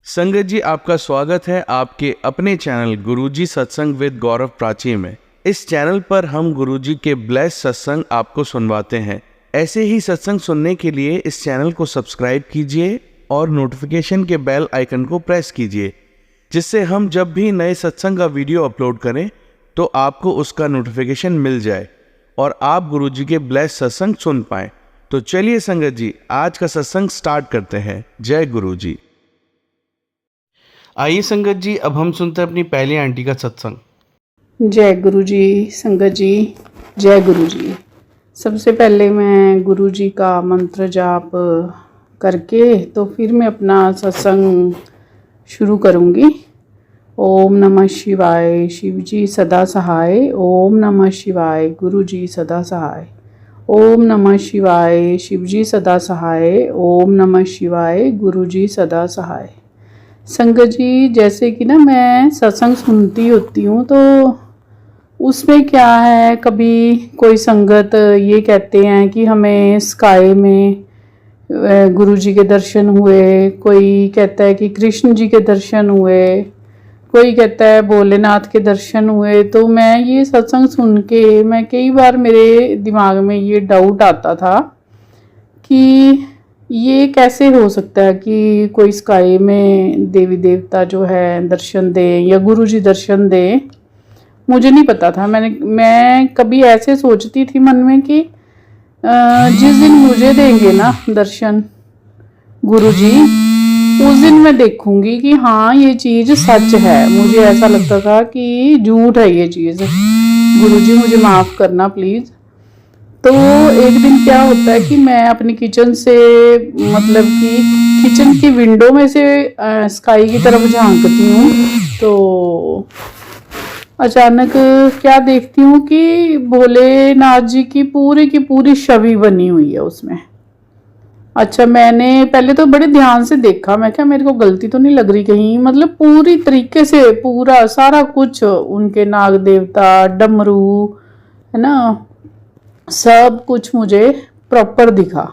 संगत जी, आपका स्वागत है आपके अपने चैनल गुरुजी सत्संग विद गौरव प्राची में। इस चैनल पर हम गुरुजी के ब्लेस सत्संग आपको सुनवाते हैं। ऐसे ही सत्संग सुनने के लिए इस चैनल को सब्सक्राइब कीजिए और नोटिफिकेशन के बेल आइकन को प्रेस कीजिए, जिससे हम जब भी नए सत्संग का वीडियो अपलोड करें तो आपको उसका नोटिफिकेशन मिल जाए और आप गुरुजी के ब्लेस सत्संग सुन पाएं। तो चलिए संगत जी, आज का सत्संग स्टार्ट करते हैं। जय गुरुजी। आइए संगत जी, अब हम सुनते हैं अपनी पहली आंटी का सत्संग। जय गुरु जी। संगत जी, जय गुरु जी। सबसे पहले मैं गुरु जी का मंत्र जाप करके तो फिर मैं अपना सत्संग शुरू करूँगी। ओम नमः शिवाय, शिव जी सदा सहाय। ओम नमः शिवाय, गुरु जी सदा सहाय। ओम नमः शिवाय, शिव जी सदा सहाय। ओम नमः शिवाय, गुरु जी सदा सहाय। संगत जी, जैसे कि ना मैं सत्संग सुनती होती हूँ तो उसमें क्या है, कभी कोई संगत ये कहते हैं कि हमें स्काई में गुरुजी के दर्शन हुए, कोई कहता है कि कृष्ण जी के दर्शन हुए, कोई कहता है भोलेनाथ के दर्शन हुए। तो मैं ये सत्संग सुन के मैं कई बार मेरे दिमाग में ये डाउट आता था कि ये कैसे हो सकता है कि कोई स्काई में देवी देवता जो है दर्शन दे या गुरुजी दर्शन दे। मुझे नहीं पता था। मैं कभी ऐसे सोचती थी मन में कि जिस दिन मुझे देंगे ना दर्शन गुरुजी, उस दिन मैं देखूंगी कि हाँ ये चीज़ सच है। मुझे ऐसा लगता था कि झूठ है ये चीज़। गुरुजी मुझे माफ़ करना प्लीज़। तो एक दिन क्या होता है कि मैं अपनी किचन से, मतलब कि किचन की विंडो में से स्काई की तरफ झांकती हूँ तो अचानक क्या देखती हूँ कि भोलेनाथ जी की पूरी छवि बनी हुई है उसमें। अच्छा, मैंने पहले तो बड़े ध्यान से देखा, मैं क्या मेरे को गलती तो नहीं लग रही कहीं। मतलब पूरी तरीके से पूरा सारा कुछ, उनके नाग देवता, डमरू, है ना, सब कुछ मुझे प्रॉपर दिखा।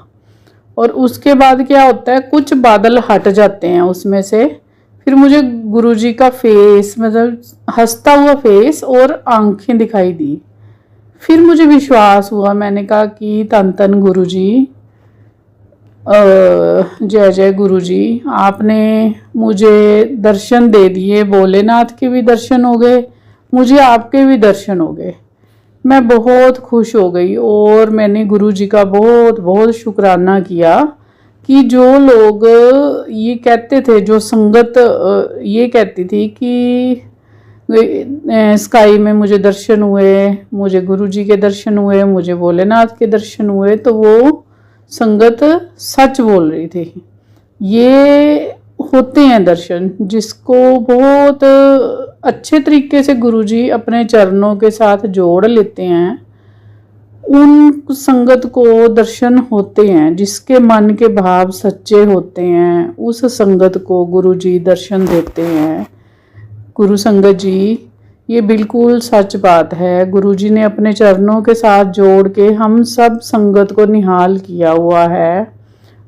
और उसके बाद क्या होता है, कुछ बादल हट जाते हैं उसमें से, फिर मुझे गुरुजी का फेस, मतलब हंसता हुआ फेस और आंखें दिखाई दी। फिर मुझे विश्वास हुआ। मैंने कहा कि धन धन गुरुजी, जय जय गुरुजी, आपने मुझे दर्शन दे दिए। भोलेनाथ के भी दर्शन हो गए, मुझे आपके भी दर्शन हो गए। मैं बहुत खुश हो गई और मैंने गुरुजी का बहुत बहुत शुक्राना किया कि जो लोग ये कहते थे, जो संगत ये कहती थी कि स्काई में मुझे दर्शन हुए, मुझे गुरुजी के दर्शन हुए, मुझे भोलेनाथ के दर्शन हुए, तो वो संगत सच बोल रही थी। ये होते हैं दर्शन, जिसको बहुत अच्छे तरीके से गुरुजी अपने चरणों के साथ जोड़ लेते हैं, उन संगत को दर्शन होते हैं। जिसके मन के भाव सच्चे होते हैं उस संगत को गुरुजी दर्शन देते हैं। गुरु संगत जी, ये बिल्कुल सच बात है। गुरुजी ने अपने चरणों के साथ जोड़ के हम सब संगत को निहाल किया हुआ है।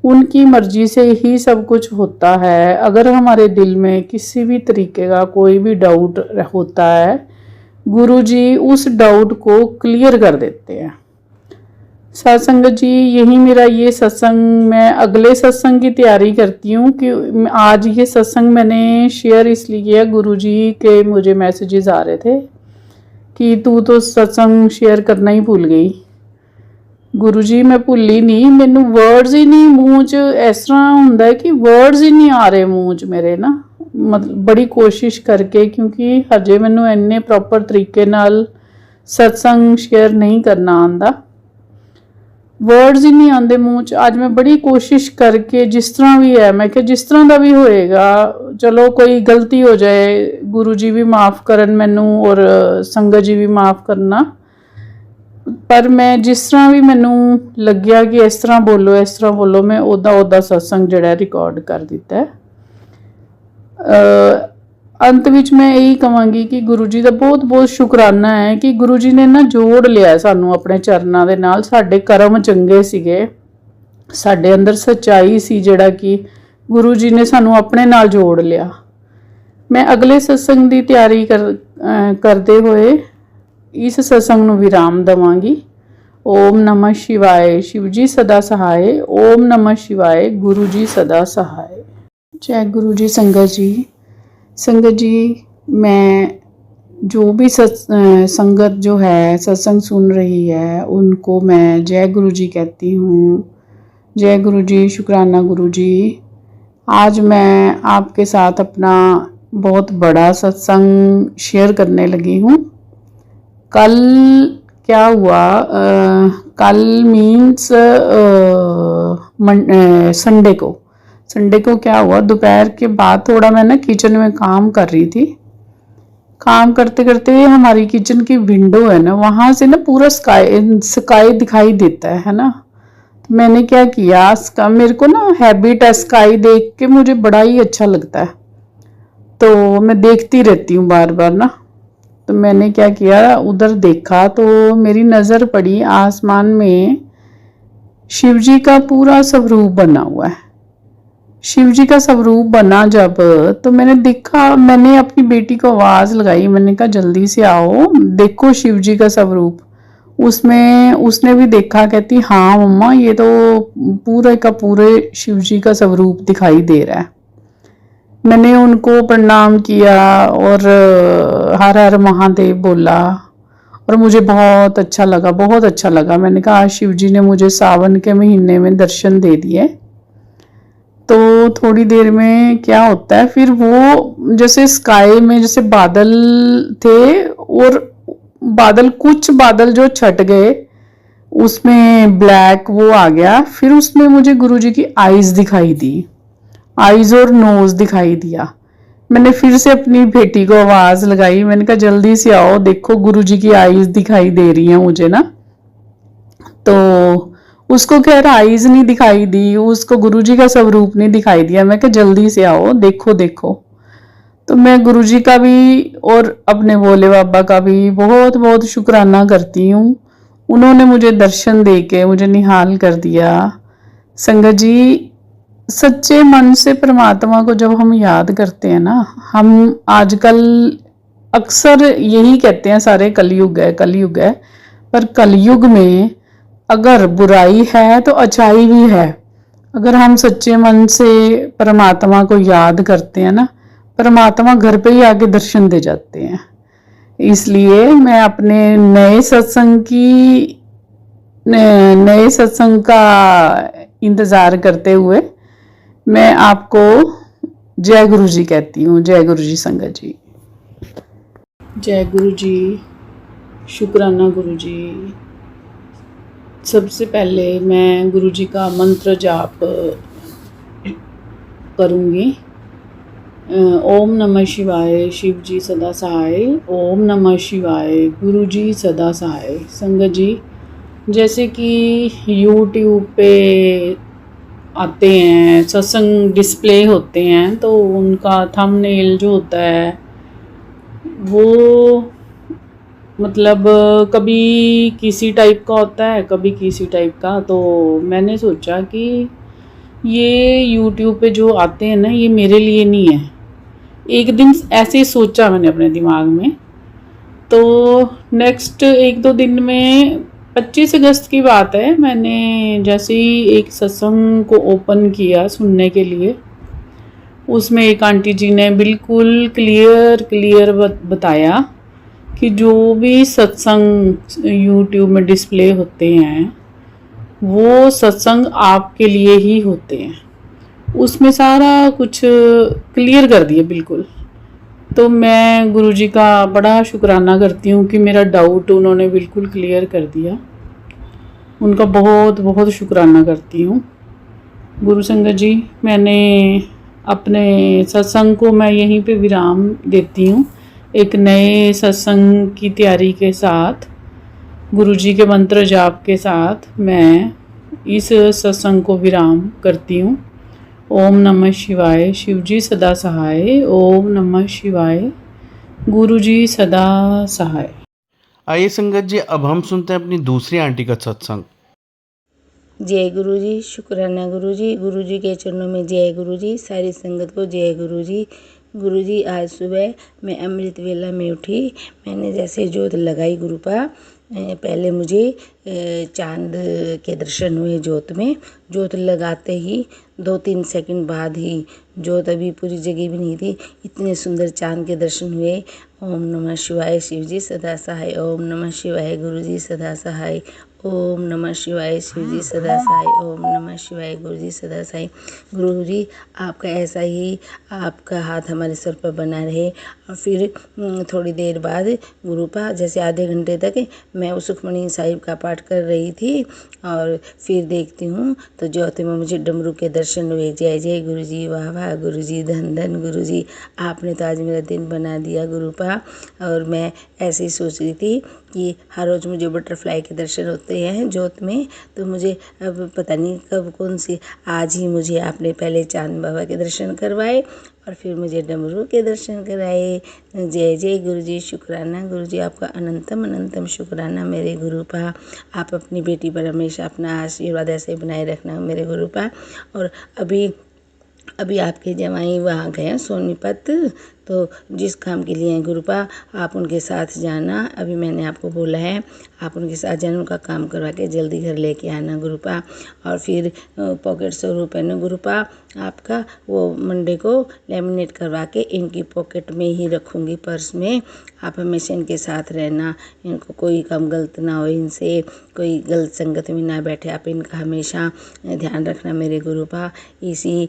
उनकी मर्जी से ही सब कुछ होता है। अगर हमारे दिल में किसी भी तरीके का कोई भी डाउट होता है, गुरुजी उस डाउट को क्लियर कर देते हैं। सत्संग जी, यही मेरा ये सत्संग, मैं अगले सत्संग की तैयारी करती हूँ कि आज ये सत्संग मैंने शेयर इसलिए किया, गुरुजी के मुझे मैसेजेस आ रहे थे कि तू तो सत्संग शेयर करना ही भूल गई। गुरुजी, मैं भुल्ली नहीं, मैनू वर्ड्स ही नहीं मूँह च, इस तरह होंदा है कि वर्ड्स ही नहीं आ रहे मूँह च मेरे ना। मतलब बड़ी कोशिश करके, क्योंकि हजे मैनू इन्ने प्रॉपर तरीके नाल सत्संग शेयर नहीं करना आंदा, वर्ड्स ही नहीं आते मूँह च। आज मैं बड़ी कोशिश करके, जिस तरह भी है, मैं क्या जिस तरह का भी होएगा, चलो कोई गलती हो जाए, गुरुजी भी माफ़ करन मैनू और संगत जी भी माफ़ करना, पर मैं जिस तरह भी मैनू लग्या कि इस तरह बोलो, मैं ओदा सत्संग जिहड़ा रिकॉर्ड कर दिता है। अंत विच मैं यही कहांगी कि गुरुजी का बहुत बहुत शुकराना है कि गुरुजी ने ना जोड़ लिया सानू अपने चरनां दे नाल। साडे कर्म चंगे सीगे, साडे अंदर सच्चाई सी, जिहड़ा कि गुरु जी ने सानू अपने नाल जोड़ लिया। मैं अगले सत्संग की तैयारी करते हुए इस सत्संग नू विराम देवांगी। ओम नमः शिवाय, शिव जी सदा सहाय। ओम नमः शिवाय, गुरु जी सदा सहाय। जय गुरु जी। संगत जी, मैं जो भी संगत जो है सत्संग सुन रही है उनको मैं जय गुरु जी कहती हूँ। जय गुरु जी, शुक्राना गुरु जी। आज मैं आपके साथ अपना बहुत बड़ा सत्संग शेयर करने लगी हूँ। कल क्या हुआ, कल मीन्स संडे को क्या हुआ, दोपहर के बाद थोड़ा मैं ना किचन में काम कर रही थी। काम करते करते हमारी किचन की विंडो है ना, वहाँ से ना पूरा स्काई दिखाई देता है ना। तो मैंने क्या किया, मेरे को ना हैबिट है स्काई देख के, मुझे बड़ा ही अच्छा लगता है, तो मैं देखती रहती हूँ बार बार ना। तो मैंने क्या किया, उधर देखा तो मेरी नज़र पड़ी आसमान में शिव जी का पूरा स्वरूप बना हुआ है। शिव जी का स्वरूप बना जब, तो मैंने देखा, मैंने अपनी बेटी को आवाज़ लगाई, मैंने कहा जल्दी से आओ देखो शिव जी का स्वरूप। उसमें उसने भी देखा, कहती हाँ मम्मा ये तो पूरे का पूरे शिव जी का स्वरूप दिखाई दे रहा है। मैंने उनको प्रणाम किया और हर हर महादेव बोला और मुझे बहुत अच्छा लगा, बहुत अच्छा लगा। मैंने कहा आज शिव जी ने मुझे सावन के महीने में दर्शन दे दिए। तो थोड़ी देर में क्या होता है, फिर वो जैसे स्काई में जैसे बादल थे और कुछ बादल जो छट गए, उसमें ब्लैक वो आ गया। फिर उसमें मुझे गुरुजी की आईज दिखाई दी, आईज और नोज दिखाई दिया। मैंने फिर से अपनी बेटी को आवाज लगाई, मैंने कहा जल्दी से आओ देखो गुरुजी की आईज दिखाई दे रही हैं मुझे ना। तो उसको खैर आईज नहीं दिखाई दी, उसको गुरुजी का स्वरूप नहीं दिखाई दिया। मैं कहा जल्दी से आओ देखो देखो। तो मैं गुरुजी का भी और अपने भोले बाबा का भी बहुत बहुत शुक्राना करती हूँ। उन्होंने मुझे दर्शन दे के मुझे निहाल कर दिया। संगत जी, सच्चे मन से परमात्मा को जब हम याद करते हैं ना, हम आजकल अक्सर यही कहते हैं सारे कलयुग है कलयुग है, पर कलयुग में अगर बुराई है तो अच्छाई भी है। अगर हम सच्चे मन से परमात्मा को याद करते हैं ना, परमात्मा घर पे ही आके दर्शन दे जाते हैं। इसलिए मैं अपने नए सत्संग का इंतज़ार करते हुए मैं आपको जय गुरु जी कहती हूँ। जय गुरु जी संगत जी। जय गुरु जी, शुक्राना गुरु जी। सबसे पहले मैं गुरु जी का मंत्र जाप करूँगी। ओम नमः शिवाय, शिव जी सदा सहाय। ओम नमः शिवाय, गुरु जी सदा सहाय। संगत जी, जैसे कि यूट्यूब पे आते हैं सत्संग डिस्प्ले होते हैं, तो उनका थंबनेल जो होता है वो मतलब कभी किसी टाइप का होता है, कभी किसी टाइप का। तो मैंने सोचा कि ये यूट्यूब पे जो आते हैं ना, ये मेरे लिए नहीं है। एक दिन ऐसे ही सोचा मैंने अपने दिमाग में। तो नेक्स्ट एक दो दिन में 25 अगस्त की बात है, मैंने जैसे ही एक सत्संग को ओपन किया सुनने के लिए, उसमें एक आंटी जी ने बिल्कुल क्लियर बताया कि जो भी सत्संग यूट्यूब में डिस्प्ले होते हैं वो सत्संग आपके लिए ही होते हैं। उसमें सारा कुछ क्लियर कर दिया बिल्कुल। तो मैं गुरुजी का बड़ा शुक्राना करती हूँ कि मेरा डाउट उन्होंने बिल्कुल क्लियर कर दिया। उनका बहुत बहुत शुक्राना करती हूँ। गुरु संगत जी, मैंने अपने सत्संग को मैं यहीं पे विराम देती हूँ। एक नए सत्संग की तैयारी के साथ, गुरुजी के मंत्र जाप के साथ मैं इस सत्संग को विराम करती हूँ। ओम नमः शिवाय, शिव जी सदा सहाय। ओम नमः शिवाय, गुरु जी सदा सहाय। आइए संगत जी, अब हम सुनते हैं अपनी दूसरी आंटी का सत्संग। जय गुरु जी। शुक्राना गुरु जी के चरणों में जय गुरु जी। सारी संगत को जय गुरु जी। गुरु जी, आज सुबह मैं अमृत वेला में उठी। मैंने जैसे जोत लगाई गुरुपा, पहले मुझे चांद के दर्शन हुए जोत में। जोत लगाते ही 2-3 सेकंड बाद ही, जोत अभी पूरी जगी भी नहीं थी, इतने सुंदर चांद के दर्शन हुए। ओम नमः शिवाय शिव जी सदा सहाय। ओम नमः शिवाय गुरु जी सदा सहाय। ओम नमः शिवाय शिव जी सदा सहाय। ओम नमः शिवाय गुरु जी सदा सहाय। गुरु जी, आपका ऐसा ही आपका हाथ हमारे सर पर बना रहे। और फिर थोड़ी देर बाद गुरुपा, जैसे आधे घंटे तक मैं उस सुखमणी साहिब का पाठ कर रही थी, और फिर देखती हूँ तो ज्योति में मुझे डमरू के दर्शन हुए। जय जय गुरु जी, वाह वाह गुरु जी, धन धन गुरु जी, आपने तो आज मेरा दिन बना दिया गुरुपा। और मैं ऐसे ही सोच रही थी कि हर रोज़ मुझे बटरफ्लाई के दर्शन होते हैं जोत में, तो मुझे अब पता नहीं कब कौन सी, आज ही मुझे आपने पहले चांद बाबा के दर्शन करवाए और फिर मुझे डमरू के दर्शन कराए। जय जय गुरु जी। शुक्राना गुरु जी, आपका अनंतम अनंतम शुक्राना मेरे गुरुपा। आप अपनी बेटी पर हमेशा अपना आशीर्वाद ऐसे बनाए रखना मेरे गुरुपा। और अभी आपके जवाई वहाँ गए सोनीपत, तो जिस काम के लिए हैं गुरुपा, आप उनके साथ जाना। अभी मैंने आपको बोला है, आप उनके साथ जाना, उनका काम करवा के जल्दी घर लेके आना गुरुपा। और फिर पॉकेट 100 रुपये ने गुरुपा आपका, वो मंडे को लेमिनेट करवा के इनकी पॉकेट में ही रखूँगी, पर्स में। आप हमेशा इनके साथ रहना, इनको कोई काम गलत ना हो, इनसे कोई गलत संगत में ना बैठे, आप इनका हमेशा ध्यान रखना मेरे गुरुपा। इसी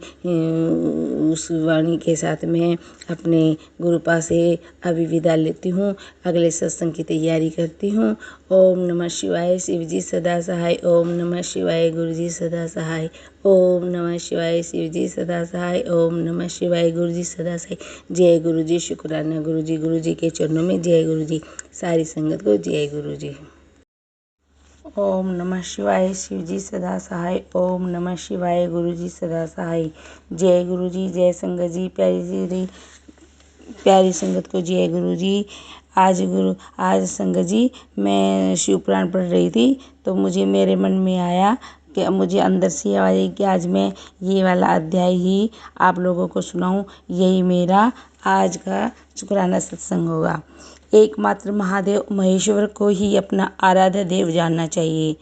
उस वाणी के साथ मैं अपने गुरुपा से अभी विदा लेती हूँ, अगले सत्संग की तैयारी करती हूँ। ओम नमः शिवाय शिव जी सदा सहाय। ओम नमः शिवाय गुरु जी सदा सहाय। ओम नमः शिवाय शिव जी सदा सहाय। ओम नमः शिवाय गुरु जी सदा सहाय। जय गुरु जी। शुक्राना गुरु जी के चरणों में जय गुरु जी। सारी संगत को जय गुरु जी। ओम नमः शिवाय शिव जी सदा सहाय। ओम नमः शिवाय गुरु जी सदा सहाय। जय गुरु जी, जय संगत जी, प्यारी संगत को जय गुरु जी। आज संगत जी, मैं शिव पुराण पढ़ रही थी, तो मुझे मेरे मन में आया कि मुझे अंदर से आवाज़ आई कि आज मैं ये वाला अध्याय ही आप लोगों को सुनाऊं। यही मेरा आज का शुक्राना सत्संग होगा। एकमात्र महादेव महेश्वर को ही अपना आराध्य देव जानना चाहिए।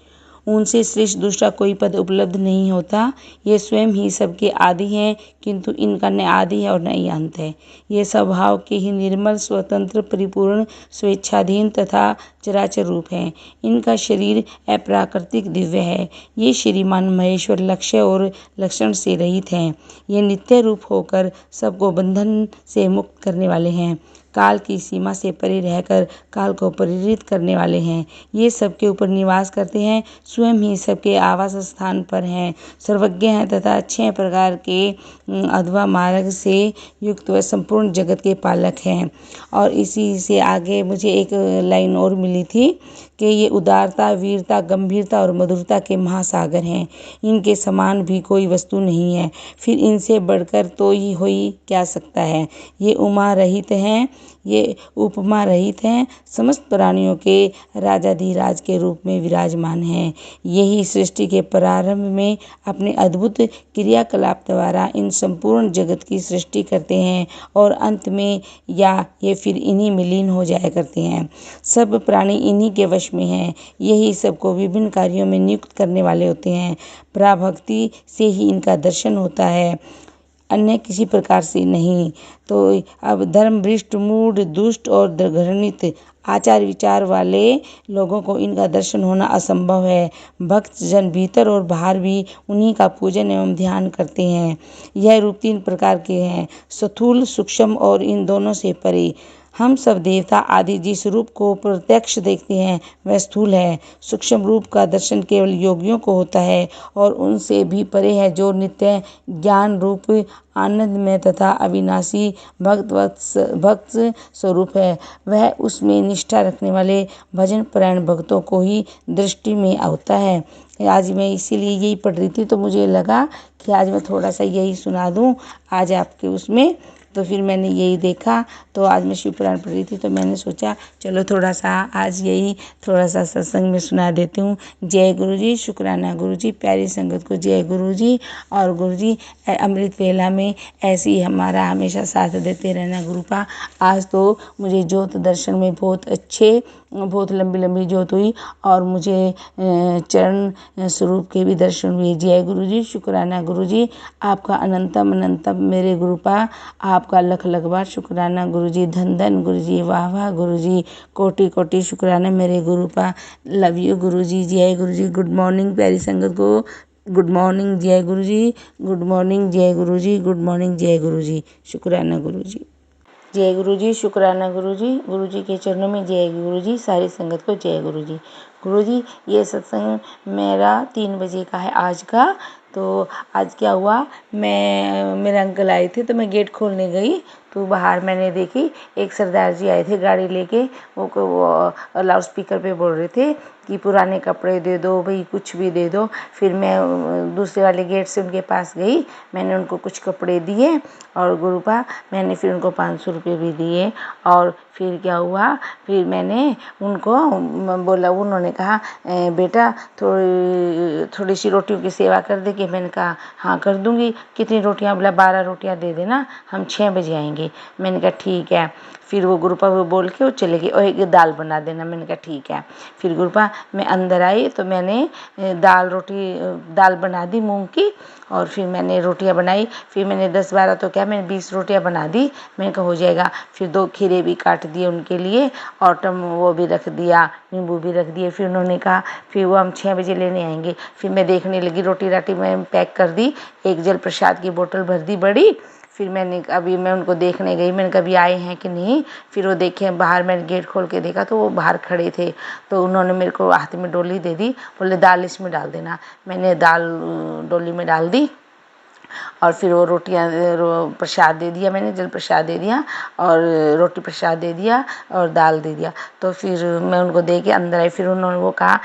उनसे श्रेष्ठ दूसरा कोई पद उपलब्ध नहीं होता। ये स्वयं ही सबके आदि हैं, किंतु इनका न आदि है और न ही अंत है। ये स्वभाव के ही निर्मल, स्वतंत्र, परिपूर्ण, स्वेच्छाधीन तथा चराचर रूप हैं। इनका शरीर अप्राकृतिक दिव्य है। ये श्रीमान महेश्वर लक्ष्य और लक्षण से रहित हैं। ये नित्य रूप होकर सबको बंधन से मुक्त करने वाले हैं। काल की सीमा से परे रहकर काल को प्रेरित करने वाले हैं। ये सबके ऊपर निवास करते हैं, स्वयं ही सबके आवास स्थान पर हैं, सर्वज्ञ हैं तथा 6 प्रकार के अध्वा मार्ग से युक्त व संपूर्ण जगत के पालक हैं। और इसी से आगे मुझे एक लाइन और मिली थी कि ये उदारता, वीरता, गंभीरता और मधुरता के महासागर हैं। इनके समान भी कोई वस्तु नहीं है, फिर इनसे बढ़कर तो ही हो ही क्या सकता है। ये उमा रहित हैं, ये उपमा रहित हैं, समस्त प्राणियों के राजाधिराज के रूप में विराजमान हैं। यही सृष्टि के प्रारंभ में अपने अद्भुत क्रियाकलाप द्वारा इन संपूर्ण जगत की सृष्टि करते हैं और अंत में या ये फिर इन्हीं में लीन हो जाया करते हैं। सब प्राणी इन्हीं के वश में हैं। यही सबको विभिन्न कार्यों में नियुक्त करने वाले होते हैं। पराभक्ति से ही इनका दर्शन होता है, अन्य किसी प्रकार से नहीं। तो अब धर्म भ्रष्ट, मूढ़, दुष्ट और घृणित आचार विचार वाले लोगों को इनका दर्शन होना असंभव है। भक्त जन भीतर और बाहर भी उन्हीं का पूजन एवं ध्यान करते हैं। यह रूप 3 प्रकार के हैं, स्थूल, सूक्ष्म और इन दोनों से परे। हम सब देवता आदि जिस रूप को प्रत्यक्ष देखते हैं वह स्थूल है। सूक्ष्म रूप का दर्शन केवल योगियों को होता है और उनसे भी परे है जो नित्य ज्ञान रूप आनंदमय तथा अविनाशी भक्त स्वरूप है। वह उसमें निष्ठा रखने वाले भजन परायण भक्तों को ही दृष्टि में आता है। आज मैं इसीलिए यही पढ़ रही थी, तो मुझे लगा कि आज मैं थोड़ा सा यही सुना दूं आज आपके उसमें। तो फिर मैंने यही देखा, तो आज मैं शिव पुराण पढ़ रही थी तो मैंने सोचा चलो थोड़ा सा आज यही थोड़ा सा सत्संग में सुना देती हूँ। जय गुरु जी, शुक्राना गुरु जी, प्यारी संगत को जय गुरु जी। और गुरु जी अमृत वेला में ऐसे ही हमारा हमेशा साथ देते रहना गुरुपा। आज तो मुझे ज्योत दर्शन में बहुत लंबी लंबी ज्योत हुई और मुझे चरण स्वरूप के भी दर्शन हुए। जय गुरु जी, शुक्राना गुरु जी, आपका अनंतम अनंतम मेरे गुरुपा, आपका लख लख बार शुक्राना गुरु जी। धन धन गुरु जी, वाह वाह गुरु जी, कोटि कोटि शुक्राना मेरे गुरुपा। लव यू गुरु जी। जय गुरु जी। गुड मॉर्निंग प्यारी संगत को, गुड मॉर्निंग जय गुरु जी, गुड मॉर्निंग जय गुरु जी, गुड मॉर्निंग जय गुरु जी, शुक्राना गुरु जी। जय गुरु जी, शुक्राना गुरु जी के चरणों में जय गुरु जी, सारी संगत को जय गुरु जी। गुरु जी ये सत्संग मेरा 3 बजे का है आज का। तो आज क्या हुआ, मेरे अंकल आए थे तो मैं गेट खोलने गई तो बाहर मैंने देखी एक सरदार जी आए थे गाड़ी लेके। वो लाउड स्पीकर पे बोल रहे थे कि पुराने कपड़े दे दो भाई, कुछ भी दे दो। फिर मैं दूसरे वाले गेट से उनके पास गई, मैंने उनको कुछ कपड़े दिए और गुरुपा मैंने फिर उनको 500 रुपये भी दिए। और फिर क्या हुआ, फिर मैंने उनको बोला, उन्होंने कहा बेटा थोड़ी सी रोटियों की सेवा कर दे कि मैंने कहा हाँ कर दूंगी। कितनी रोटियां, बोला 12 रोटियां दे देना, हम 6 बजे आएंगे। मैंने कहा ठीक है। फिर वो गुरुपा वो बोल के वो चले गए, और एक दाल बना देना। मैंने कहा ठीक है। फिर गुरुपा मैं अंदर आई तो मैंने दाल बना दी मूंग की, और फिर मैंने रोटियां बनाई। फिर मैंने 10-12 तो क्या मैंने 20 रोटियां बना दी। मैंने कहा हो जाएगा। फिर 2 खीरे भी काट दिए उनके लिए और वो भी रख दिया, नींबू भी रख दिए। फिर उन्होंने कहा फिर वो हम 6 बजे लेने आएंगे। फिर मैं देखने लगी, रोटी राटी मैं पैक कर दी, एक जल प्रसाद की बोतल भर दी बड़ी। फिर मैं उनको देखने गई, मैंने कभी आए हैं कि नहीं। फिर वो देखे बाहर, मैंने गेट खोल के देखा तो वो बाहर खड़े थे। तो उन्होंने मेरे को हाथ में डोली दे दी, बोले दाल इसमें डाल देना। मैंने दाल डोली में डाल दी और फिर वो रोटियां प्रसाद दे दिया, मैंने जल प्रसाद दे दिया और रोटी प्रसाद दे दिया और दाल दे दिया। तो फिर मैं उनको दे के अंदर आई। फिर उन्होंने वो कहा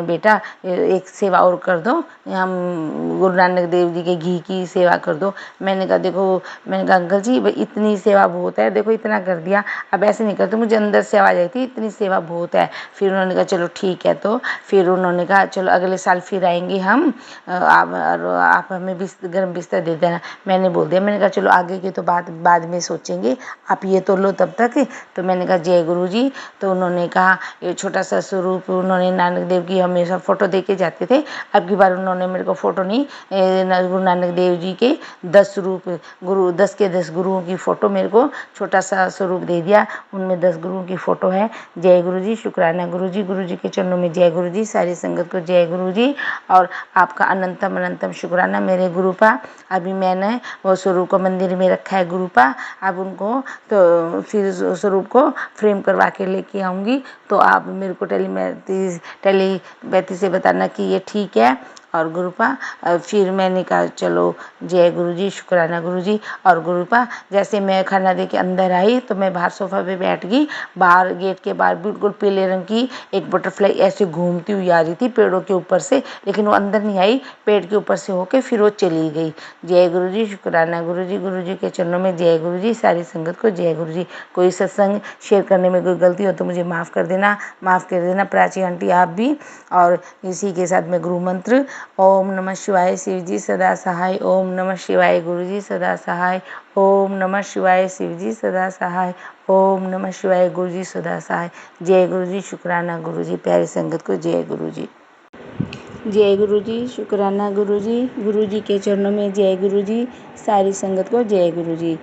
बेटा एक सेवा और कर दो, हम गुरु नानक देव जी के घी की सेवा कर दो। मैंने कहा अंकल जी इतनी सेवा बहुत है, देखो इतना कर दिया, अब ऐसे नहीं करते, मुझे अंदर से आवाज आई थी इतनी सेवा बहुत है। फिर उन्होंने कहा चलो ठीक है। तो फिर उन्होंने कहा चलो अगले साल फिर आएंगे हम, आप हमें गर्म बिस्तर दे देना। मैंने बोल दिया, मैंने कहा चलो आगे की तो बात बाद में सोचेंगे, आप ये तो लो तब तक। तो मैंने कहा जय गुरु जी। तो उन्होंने कहा ये छोटा सा स्वरूप, उन्होंने नानक देव की हमेशा फोटो दे के जाते थे। अब की बार उन्होंने मेरे को फोटो नहीं, गुरु नानक देव जी के 10 रूप, 10 के 10 गुरुओं की फोटो मेरे को छोटा सा स्वरूप दे दिया, उनमें 10 गुरुओं की फोटो है। जय गुरु जी, शुक्राना गुरु जी के चरणों में जय गुरु जी, सारी संगत को जय गुरु जी। और आपका अनंतम अनंतम शुक्राना मेरे गुरुपा। अभी मैंने वो स्वरूप को मंदिर में रखा है गुरुपा, अब उनको तो फिर स्वरूप को फ्रेम करवा के लेके आऊँगी। तो आप मेरे को टेलीपैथी से बताना कि ये ठीक है। और गुरुपा फिर मैंने कहा चलो जय गुरु जी, शुक्राना गुरु जी। और गुरुपा जैसे मैं खाना दे के अंदर आई तो मैं बाहर सोफा पे बैठ गई। बाहर गेट के बाहर बिल्कुल पीले रंग की एक बटरफ्लाई ऐसे घूमती हुई आ रही थी पेड़ों के ऊपर से, लेकिन वो अंदर नहीं आई, पेड़ के ऊपर से होके फिर वो चली गई। जय गुरु जी, शुक्राना गुरु जी के चरणों में जय गुरु जी, सारी संगत को जय गुरु जी। कोई सत्संग शेयर करने में कोई गलती हो तो मुझे माफ़ कर देना प्राची आंटी आप भी। और इसी के साथ में गुरु मंत्र, ओम नमः शिवाय शिव जी सदा सहाय, ओम नमः शिवाय गुरु जी सदा सहाय, ओम नमः शिवाय शिव जी सदा सहाय, ओम नमः शिवाय गुरु जी सदा सहाय। जय गुरु जी, शुक्राना गुरु जी, प्यारी संगत को जय गुरु जी। जय गुरु जी, शुक्राना गुरु जी के चरणों में जय गुरु जी, सारी संगत को जय गुरु जी।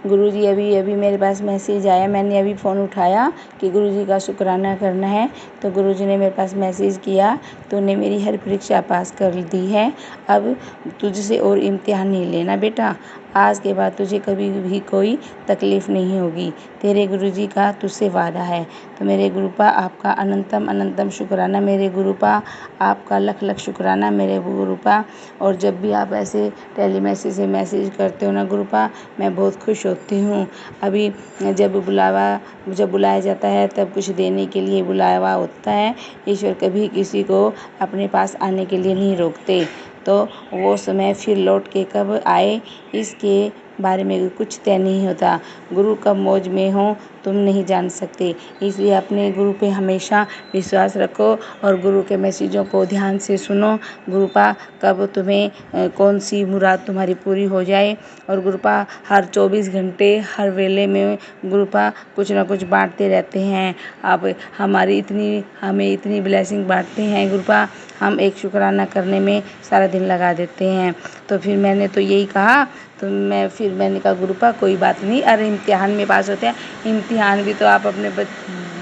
गुरु जी अभी मेरे पास मैसेज आया, मैंने अभी फ़ोन उठाया कि गुरु जी का शुक्राना करना है। तो गुरु जी ने मेरे पास मैसेज किया, तूने मेरी हर परीक्षा पास कर दी है, अब तुझसे और इम्तिहान नहीं लेना बेटा, आज के बाद तुझे कभी भी कोई तकलीफ़ नहीं होगी, तेरे गुरु जी का तुझसे वादा है। तो मेरे गुरुपा आपका अनंतम अनंतम शुक्राना मेरे गुरुपा, आपका लख लख शुक्राना मेरे गुरुपा। और जब भी आप ऐसे टेलीमैसेज से मैसेज करते हो ना गुरुपा, मैं बहुत खुश होती हूँ। अभी जब बुलाया जाता है तब कुछ देने के लिए बुलावा होता है। ईश्वर कभी किसी को अपने पास आने के लिए नहीं रोकते, तो वो समय फिर लौट के कब आए इसके बारे में कुछ तय नहीं होता। गुरु कब मौज में हो तुम नहीं जान सकते, इसलिए अपने गुरु पे हमेशा विश्वास रखो और गुरु के मैसेजों को ध्यान से सुनो। गुरुपा कब तुम्हें कौन सी मुराद तुम्हारी पूरी हो जाए। और गुरुपा हर 24 घंटे हर वेले में गुरुपा कुछ ना कुछ बांटते रहते हैं। अब हमें इतनी ब्लेसिंग बांटते हैं गुरुपा, हम एक शुक्राना करने में सारा दिन लगा देते हैं। तो फिर मैंने तो यही कहा, तो मैंने कहा गुरुपा कोई बात नहीं, अरे इम्तिहान में पास होते हैं, इम्तिहान भी तो आप अपने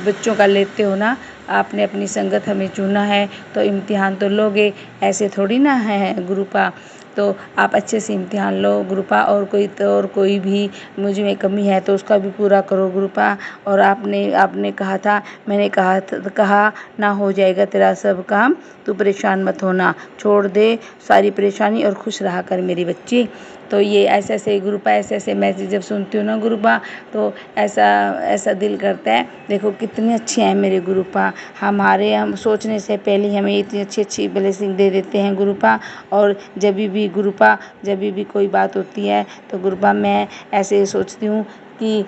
बच्चों का लेते हो ना, आपने अपनी संगत हमें चुना है तो इम्तिहान तो लोगे, ऐसे थोड़ी ना है गुरुपा। तो आप अच्छे से इम्तिहान लो गुरुपा, और कोई भी मुझ में कमी है तो उसका भी पूरा करो गुरुपा। और आपने कहा था, मैंने कहा ना हो जाएगा तेरा सब काम, तू परेशान मत होना, छोड़ दे सारी परेशानी और खुश रहा कर मेरी बच्ची। तो ये ऐसे गुरुपा ऐसे मैसेज जब सुनती हूँ ना गुरुपा, तो ऐसा दिल करता है, देखो कितने अच्छे हैं मेरे गुरुपा, हम सोचने से पहले ही हमें इतनी अच्छी ब्लेसिंग दे देते हैं गुरुपा। और जब भी कोई बात होती है तो गुरुपा मैं ऐसे सोचती हूँ कि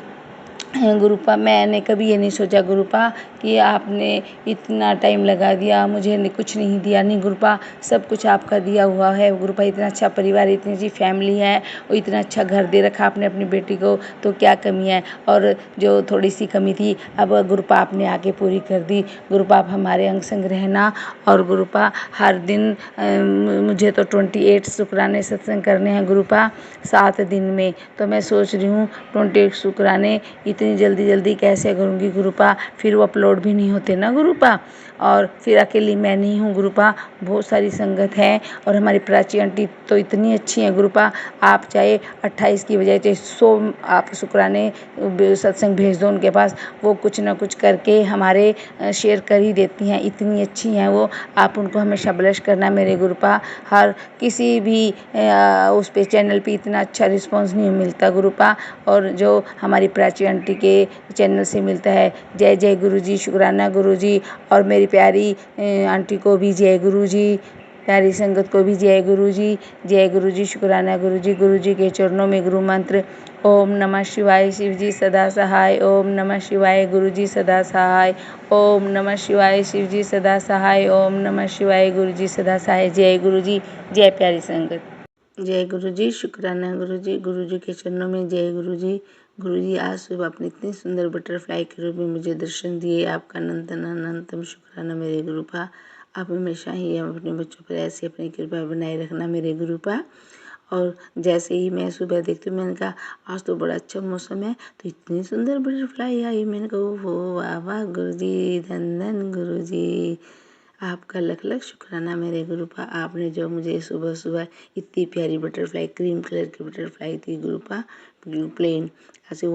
गुरुपा मैंने कभी ये नहीं सोचा गुरुपा कि आपने इतना टाइम लगा दिया, मुझे कुछ नहीं दिया, नहीं गुरुपा सब कुछ आपका दिया हुआ है गुरुपा। इतना अच्छा परिवार, इतनी अच्छी फैमिली है और इतना अच्छा घर दे रखा आपने अपनी बेटी को, तो क्या कमी है। और जो थोड़ी सी कमी थी अब गुरुपा आपने आके पूरी कर दी। गुरुपा आप हमारे अंग संग रहना। और गुरुपा हर दिन मुझे तो 28 शुक्राने सत्संग करने हैं गुरुपा 7 दिन में। तो मैं सोच रही हूँ 28 शुक्राने इतनी जल्दी कैसे करूँगी गुरुपा, फिर वो अपलोड भी नहीं होते ना गुरुपा। और फिर अकेली मैं नहीं हूँ गुरुपा, बहुत सारी संगत है। और हमारी प्राची आंटी तो इतनी अच्छी हैं गुरुपा, आप चाहे 28 की बजाय चाहे 100 आप शुक्राने सत्संग भेज दो उनके पास, वो कुछ ना कुछ करके हमारे शेयर कर ही देती हैं, इतनी अच्छी हैं वो। आप उनको हमेशा ब्लेस करना मेरे गुरुपा। हर किसी भी उस पे चैनल पे इतना अच्छा रिस्पांस नहीं मिलता गुरुपा, और जो हमारी प्राची आंटी के चैनल से मिलता है। जय जय गुरुजी, शुक्राना गुरुजी। और मेरी प्यारी आंटी को भी जय गुरुजी, प्यारी संगत को भी जय गुरुजी, शुक्राना गुरुजी। गुरुजी के चरणों में गुरु मंत्र ओम नमः शिवाय, शिवजी सदा सहाय। ओम नमः शिवाय, गुरुजी सदा सहाय। ओम नमः शिवाय, शिवजी सदा सहाय। ओम नमः शिवाय, गुरुजी सदा सहाय। जय गुरुजी, जय प्यारी संगत। जय गुरुजी, शुक्राना गुरुजी। गुरुजी के चरणों में जय गुरुजी। गुरुजी आज सुबह अपने इतनी सुंदर बटरफ्लाई के रूप में मुझे दर्शन दिए, आपका अनंतम शुक्राना मेरे गुरुपा। आप हमेशा ही अपने बच्चों पर ऐसे अपनी कृपा बनाए रखना मेरे गुरुपा। और जैसे ही मैं सुबह देखती हूँ, मैंने कहा आज तो बड़ा अच्छा मौसम है, तो इतनी सुंदर बटरफ्लाई आई, मैंने कहा वो वाह वाह गुरुजी, धन गुरुजी, आपका लख शुक्राना मेरे गुरुपा। आपने जो मुझे सुबह इतनी प्यारी बटरफ्लाई, क्रीम कलर की बटरफ्लाई थी गुरुपा, प्लेन ऐसे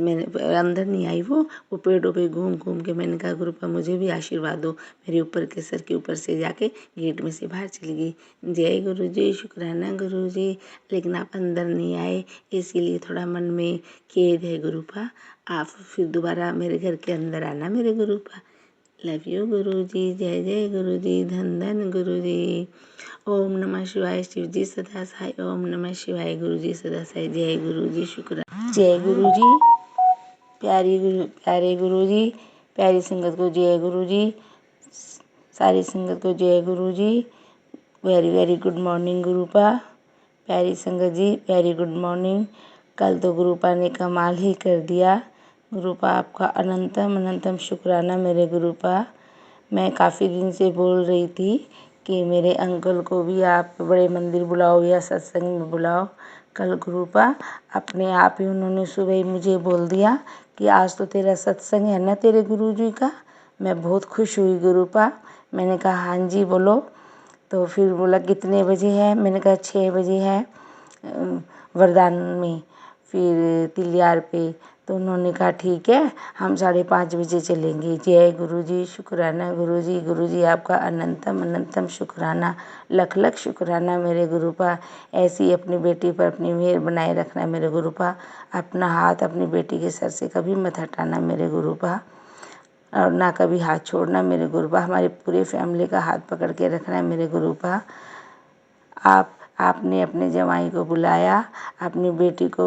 मैंने अंदर नहीं आई, वो पेड़ों पे घूम के मैंने कहा गुरुपा मुझे भी आशीर्वाद दो, मेरे ऊपर के सर के ऊपर से जाके गेट में से बाहर चली गई। जय गुरुजी, शुक्राना गुरुजी। लेकिन आप अंदर नहीं आए, इसीलिए थोड़ा मन में खेद है गुरुपा। आप फिर दोबारा मेरे घर के अंदर आना मेरे गुरुपा। लव यू गुरुजी, जय जय गुरुजी, धन गुरुजी। ओम नमः शिवाय, शिवजी सदा सहाय। ओम नमः शिवाय, गुरुजी सदा सहाय। जय गुरुजी, शुक्र जय गुरुजी, प्यारे गुरुजी, प्यारी संगत को जय गुरुजी, सारी संगत को जय गुरुजी। Very good morning गुरुपा। प्यारी संगत जी वेरी गुड मॉर्निंग। कल तो गुरुपा ने कमाल ही कर दिया गुरुपा, आपका अनंतम शुक्राना मेरे गुरुपा। मैं काफ़ी दिन से बोल रही थी कि मेरे अंकल को भी आप बड़े मंदिर बुलाओ या सत्संग में बुलाओ। कल गुरुपा अपने आप ही उन्होंने सुबह ही मुझे बोल दिया कि आज तो तेरा सत्संग है ना तेरे गुरुजी का। मैं बहुत खुश हुई गुरुपा। मैंने कहा हाँ जी बोलो। तो फिर बोला कितने बजे है, मैंने कहा 6 बजे है वरदान में, फिर तिलियार पे। तो उन्होंने कहा ठीक है हम 5:30 बजे चलेंगे। जय गुरुजी, शुक्राना गुरुजी। गुरुजी आपका अनंतम शुक्राना, लख शुक्राना मेरे गुरुपा। ऐसी ही अपनी बेटी पर अपनी मेहर बनाए रखना मेरे गुरुपा। अपना हाथ अपनी बेटी के सर से कभी मत हटाना मेरे गुरुपा, और ना कभी हाथ छोड़ना मेरे गुरुपा। हमारी पूरी फैमिली का हाथ पकड़ के रखना मेरे गुरुपा। आपने अपने जमाई को बुलाया, अपनी बेटी को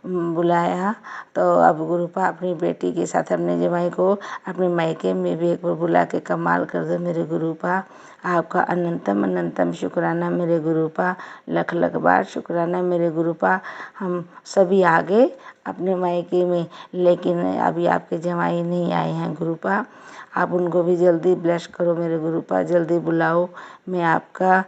बुलाया, तो अब गुरुपा अपनी बेटी के साथ अपने जमाई को अपने मायके में भी एक बार बुला के कमाल कर दो मेरे गुरुपा। आपका अनंतम अनंतम शुक्राना मेरे गुरुपा, लख लख बार शुक्राना मेरे गुरुपा। हम सभी आ गए अपने मायके में, लेकिन अभी आपके जमाई नहीं आए हैं गुरुपा। आप उनको भी जल्दी ब्लेस करो मेरे गुरुपा, जल्दी बुलाओ। मैं आपका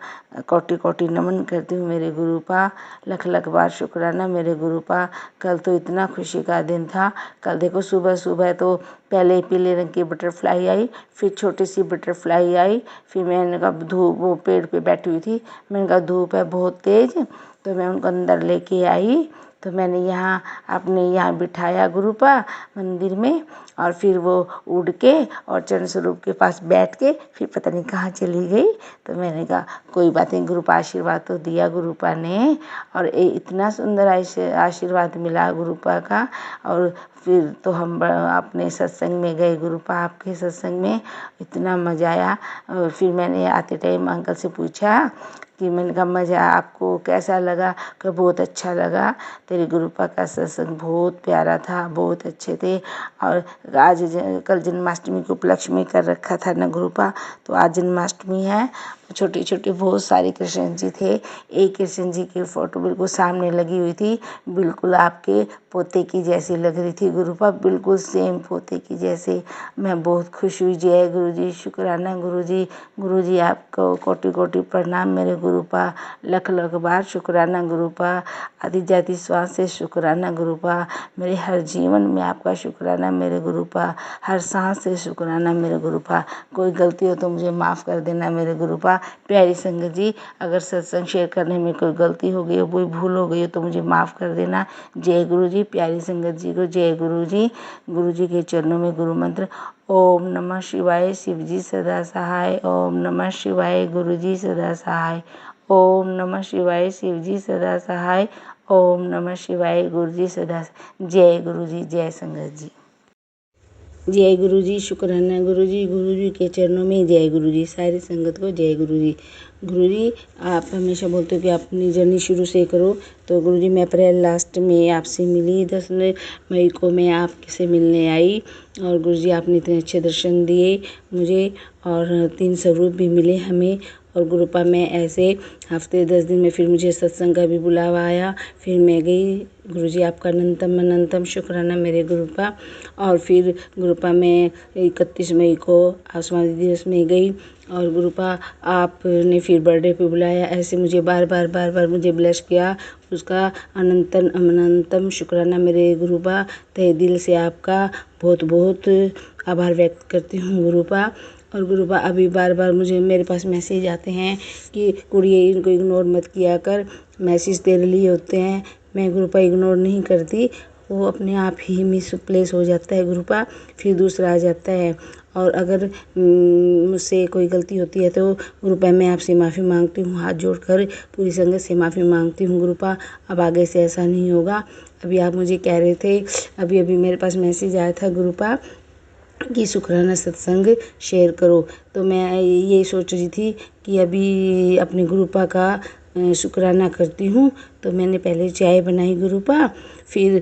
कोटि कोटि नमन करती हूँ मेरे गुरुपा, लख लख बार शुक्राना मेरे गुरुपा। कल तो इतना खुशी का दिन था। कल देखो सुबह सुबह तो पहले पीले रंग की बटरफ्लाई आई, फिर छोटी सी बटरफ्लाई आई, फिर मैंने कहा धूप, वो पेड़ पे बैठी हुई थी, मैंने कहा धूप है बहुत तेज, तो मैं उनको अंदर लेके आई। तो मैंने यहाँ अपने यहाँ बिठाया गुरुपा मंदिर में, और फिर वो उड़ के और चरण स्वरूप के पास बैठ के फिर पता नहीं कहाँ चली गई। तो मैंने कहा कोई बात नहीं, गुरुपा आशीर्वाद तो दिया गुरुपा ने, और इतना सुंदर आशीर्वाद मिला गुरुपा का। और फिर तो हम अपने सत्संग में गए गुरुपा, आपके सत्संग में इतना मज़ा आया। और फिर मैंने आते टाइम अंकल से पूछा कि मैंने कहा मज़ा आपको कैसा लगा, कि बहुत अच्छा लगा, तेरे गुरुपा का सत्संग बहुत प्यारा था, बहुत अच्छे थे। और आज कल जन्माष्टमी को उपलक्ष्य में कर रखा था ना गुरुपा, तो आज जन्माष्टमी है। छोटे छोटे बहुत सारे कृष्ण जी थे, एक कृष्ण जी की फोटो बिल्कुल सामने लगी हुई थी, बिल्कुल आपके पोते की जैसी लग रही थी गुरुपा, बिल्कुल सेम पोते की जैसे। मैं बहुत खुश हुई। जय गुरु जी, शुक्राना गुरु जी। गुरु जी आपको कोटि कोटि प्रणाम मेरे गुरुपा, लख लख बार शुक्राना गुरुपा, आदि जाति श्वास से शुक्राना गुरुपा, मेरे हर जीवन में आपका शुक्राना मेरे गुरुपा, हर सांस से शुक्राना मेरे गुरुपा। कोई गलती हो तो मुझे माफ़ कर देना मेरे गुरुपा। प्यारी संगत जी, अगर सत्संग शेयर करने में कोई गलती हो गई हो, कोई भूल हो गई हो तो मुझे माफ़ कर देना। जय गुरु जी। प्यारी संगत जी को जय गुरु जी। गुरु जी के चरणों में गुरु मंत्र ओम नमः शिवाय, शिव जी सदा सहाय। ओम नमः शिवाय, गुरु जी सदा सहाय। ओम नमः शिवाय, शिव जी सदा सहाय। ओम नमः शिवाय, गुरु जी सदा। जय गुरु जी, जय संगत जी। जय गुरु जी, शुक्राना गुरु जी के चरणों में जय गुरु जी। सारी संगत को जय गुरु जी। गुरु जी, आप हमेशा बोलते हो कि अपनी जर्नी शुरू से करो, तो गुरु जी मैं अप्रैल लास्ट में आपसे मिली, 10 मई को मैं आपसे मिलने आई, और गुरु जी आपने इतने अच्छे दर्शन दिए मुझे, और 3 स्वरूप भी मिले हमें। और गुरुपा मैं ऐसे हफ्ते 10 दिन में फिर मुझे सत्संग का भी बुलावा आया, फिर मैं गई। गुरुजी आपका अनंतम अनंतम शुक्राना मेरे गुरुपा। और फिर गुरुपा मैं 31 मई को आसमानी दिवस में गई, और गुरुपा आपने फिर बर्थडे पे बुलाया। ऐसे मुझे बार बार मुझे ब्लेस किया, उसका अनंतम अनंतम शुक्राना मेरे गुरुपा। तहे दिल से आपका बहुत बहुत आभार व्यक्त करती हूँ गुरुपा। और गुरुपा अभी बार मुझे मेरे पास मैसेज आते हैं कि कुड़िए इनको इग्नोर मत किया कर, मैसेज तेरे लिए होते हैं। मैं गुरुपा इग्नोर नहीं करती, वो अपने आप ही मिसप्लेस हो जाता है गुरुपा, फिर दूसरा आ जाता है। और अगर मुझसे कोई गलती होती है तो गुरुपा मैं आपसे माफ़ी मांगती हूँ, हाथ जोड़कर पूरी संगत से माफ़ी मांगती हूँ गुरुपा। अब आगे से ऐसा नहीं होगा। अभी आप मुझे कह रहे थे, अभी मेरे पास मैसेज आया था गुरुपा कि शुक्राना सत्संग शेयर करो, तो मैं ये सोच रही थी कि अभी अपने गुरुपा का शुक्राना करती हूँ। तो मैंने पहले चाय बनाई गुरुपा, फिर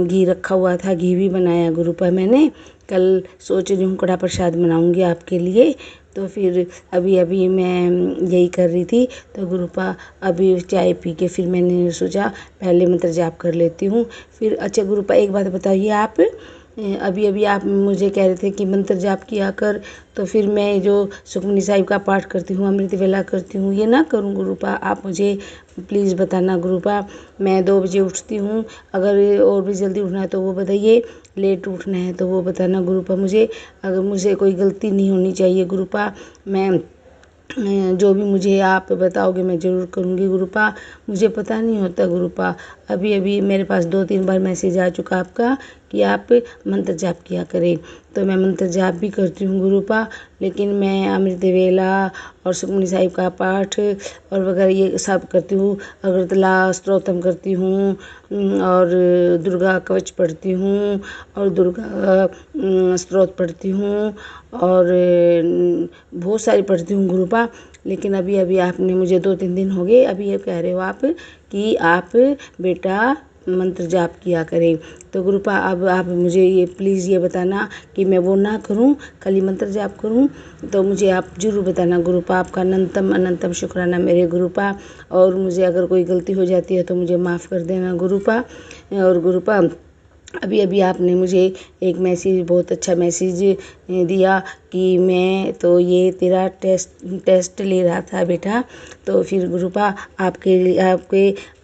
घी रखा हुआ था, घी भी बनाया गुरुपा मैंने। कल सोच रही हूँ कड़ा प्रसाद बनाऊँगी आपके लिए। तो फिर अभी मैं यही कर रही थी, तो गुरुपा अभी चाय पी के फिर मैंने सोचा पहले मंत्र जाप कर लेती हूँ। फिर अच्छा गुरुपा एक बात बताइए, आप अभी आप मुझे कह रहे थे कि मंत्र जाप किया कर, तो फिर मैं जो सुखमनी साहिब का पाठ करती हूँ, अमृत वेला करती हूँ, ये ना करूँ गुरुपा? आप मुझे प्लीज़ बताना गुरुपा। मैं 2 बजे उठती हूँ, अगर और भी जल्दी उठना है तो वो बताइए, लेट उठना है तो वो बताना गुरुपा मुझे। अगर मुझे कोई गलती नहीं होनी चाहिए गुरुपा, मैं जो भी मुझे आप बताओगे मैं ज़रूर करूँगी गुरुपा। मुझे पता नहीं होता गुरुपा। अभी मेरे पास 2-3 बार मैसेज आ चुका आपका कि आप मंत्र जाप किया करें, तो मैं मंत्र जाप भी करती हूँ गुरुपा। लेकिन मैं अमृत वेला और सुखमनी साहिब का पाठ और वगैरह ये सब करती हूँ। अगरतला स्तोत्रम करती हूँ, और दुर्गा कवच पढ़ती हूँ, और दुर्गा स्तोत्र पढ़ती हूँ, और बहुत सारी पढ़ती हूँ गुरुपा। लेकिन अभी अभी आपने मुझे 2-3 दिन हो गए, अभी ये कह रहे हो आप कि आप बेटा मंत्र जाप किया करें। तो गुरुपा अब आप मुझे ये प्लीज़ ये बताना कि मैं वो ना करूं, खाली मंत्र जाप करूं। तो मुझे आप ज़रूर बताना गुरुपा। आपका अनंतम अनंतम शुक्राना मेरे गुरुपा। और मुझे अगर कोई गलती हो जाती है तो मुझे माफ़ कर देना गुरुपा। और गुरुपा अभी अभी आपने मुझे एक मैसेज, बहुत अच्छा मैसेज दिया कि मैं तो ये तेरा टेस्ट ले रहा था बेटा। तो फिर गुरुपा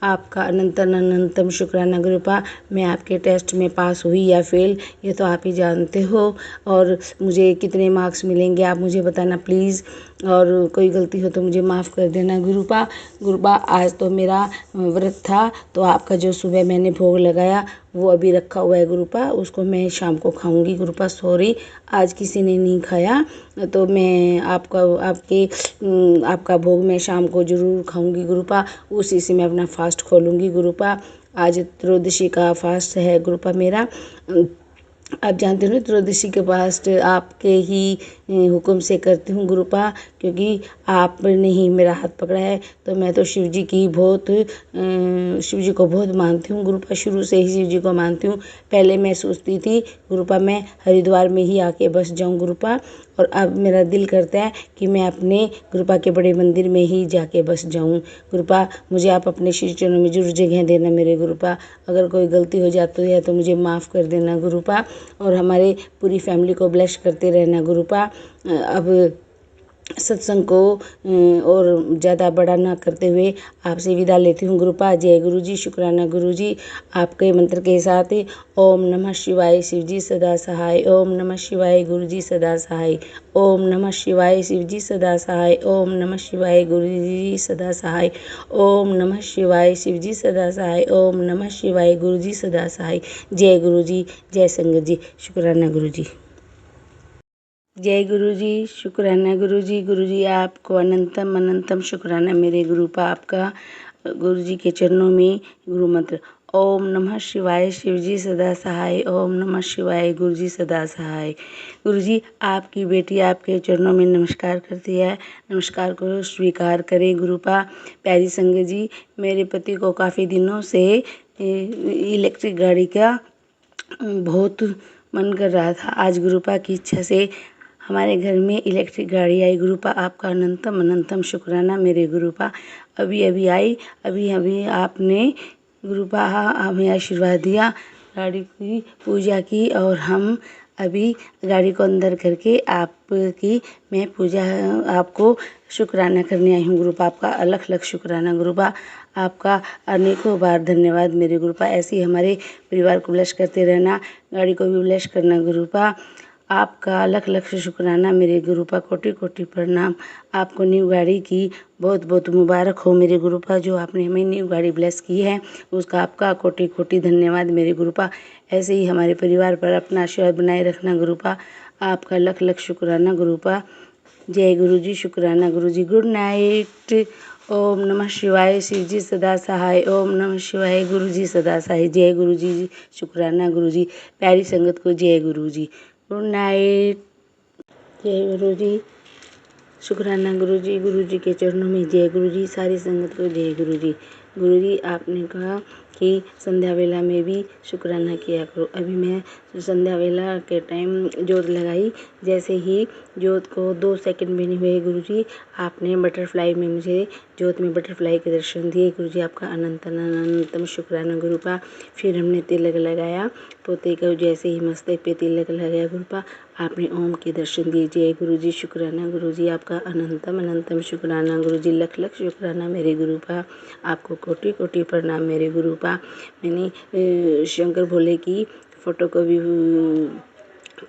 आपका अनंतम अनंतम शुक्राना गुरुपा। मैं आपके टेस्ट में पास हुई या फेल ये तो आप ही जानते हो। और मुझे कितने मार्क्स मिलेंगे आप मुझे बताना प्लीज़। और कोई गलती हो तो मुझे माफ़ कर देना गुरुपा। गुरुपा आज तो मेरा व्रत था, तो आपका जो सुबह मैंने भोग लगाया वो अभी रखा हुआ है गुरुपा, उसको मैं शाम को खाऊंगी गुरुपा। सॉरी आज किसी ने नहीं खाया, तो मैं आपका भोग मैं शाम को ज़रूर खाऊंगी गुरुपा। उसी से मैं अपना फास्ट खोलूंगी गुरुपा। आज त्रयोदशी का फास्ट है गुरुपा मेरा। आप जानते हो त्रयोदशी के फास्ट आपके ही हुक्म से करती हूँ गुरुपा, क्योंकि आपने ही मेरा हाथ पकड़ा है। तो मैं तो शिव जी को बहुत मानती हूँ गुरुपा, शुरू से ही शिव जी को मानती हूँ। पहले मैं सोचती थी गुरुपा मैं हरिद्वार में ही आके बस जाऊँ गुरुपा, और अब मेरा दिल करता है कि मैं अपने गुरुपा के बड़े मंदिर में ही जाके बस जाऊँ गुरुपा। मुझे आप अपने श्री चरणों में जरूर जगह देना मेरे गुरुपा। अगर कोई गलती हो जाती है तो मुझे माफ़ कर देना गुरुपा। और हमारे पूरी फैमिली को ब्लेस करते रहना गुरुपा। अब सत्संग को और ज़्यादा बड़ा ना करते हुए आपसे विदा लेती हूँ गुरुपा। जय गुरु जी, शुक्राना गुरु जी। आपके मंत्र के साथ ओम नमः शिवाय शिव जी सदा सहाय, ओम नमः शिवाय गुरु जी सदा सहाय, ओम नमः शिवाय शिव जी सदा सहाय, ओम नमः शिवाय गुरु जी सदा सहाय, ओम नमः शिवाय शिव जी सदा सहाय, ओम नमः शिवाय गुरु जी सदा सहाय। जय गुरु जी, जय संगत जी, शुक्राना गुरु जी। जय गुरु जी, शुक्राना गुरु जी। गुरु जी आपको अनंतम अनंतम शुक्राना मेरे गुरुपा। आपका गुरु जी के चरणों में गुरु मंत्र ओम नमः शिवाय शिव जी सदा सहाय, ओम नमः शिवाय गुरु जी सदा सहाय। गुरु जी आपकी बेटी आपके चरणों में नमस्कार करती है, नमस्कार को स्वीकार करें गुरुपा। प्यारी संगत जी, मेरे पति को काफ़ी दिनों से इलेक्ट्रिक गाड़ी का बहुत मन कर रहा था। आज गुरुपा की इच्छा से हमारे घर में इलेक्ट्रिक गाड़ी आई गुरुपा। आपका अनंतम अनंतम शुक्राना मेरे गुरुपा। अभी अभी आई, अभी अभी आपने गुरुपा हमें आशीर्वाद दिया, गाड़ी की पूजा की, और हम अभी गाड़ी को अंदर करके आपकी मैं पूजा आपको शुक्राना करने आई हूँ गुरुपा। आपका अलग अलग शुक्राना गुरुपा। आपका अनेकों बार धन्यवाद मेरे गुरुपा। ऐसे ही हमारे परिवार को ब्लेस करते रहना, गाड़ी को भी ब्लेस करना गुरुपा। आपका अलग अलग शुक्राना मेरे गुरुपा। कोटि कोटि प्रणाम। आपको न्यू गाड़ी की बहुत बहुत मुबारक हो मेरे गुरुपा। जो आपने हमें न्यू गाड़ी ब्लेस की है उसका आपका कोटि कोटि धन्यवाद मेरे गुरुपा। ऐसे ही हमारे परिवार पर अपना आशीर्वाद बनाए रखना गुरुपा। आपका लख लख शुक्राना गुरुपा। जय गुरु जी, शुक्राना गुरु जी। Good night. ओम नमः शिवाय शिव जी सदा सहाय, ओम नमः शिवाय गुरु जी सदा सहाय। जय गुरु जी, शुक्राना गुरु जी। प्यारी संगत को जय गुरु जी। Good night. जय गुरु जी, शुक्राना गुरु जी के चरणों में जय गुरु जी। सारी संगत को जय गुरु जी। गुरु जी आपने कहा कि संध्या वेला में भी शुक्राना किया करो। अभी मैं संध्या वेला के टाइम जोत लगाई, जैसे ही जोत को 2 सेकंड भी नहीं हुए गुरु जी आपने बटरफ्लाई में मुझे जोत में बटरफ्लाई के दर्शन दिए गुरु जी। आपका अनंत अनंतम शुक्राना गुरुपा। फिर हमने तिलक लगाया पोते को, जैसे ही मस्तक पे तिलक लगाया गुरुपा आपने ओम के दर्शन दिए। जय गुरु जी, शुक्राना गुरु जी। आपका अनंतम अनंतम शुक्राना गुरु जी। लख लख शुक्राना मेरे गुरुपा। आपको कोटि कोटि प्रणाम मेरे गुरुपा। मैंने शंकर भोले की फ़ोटो को भी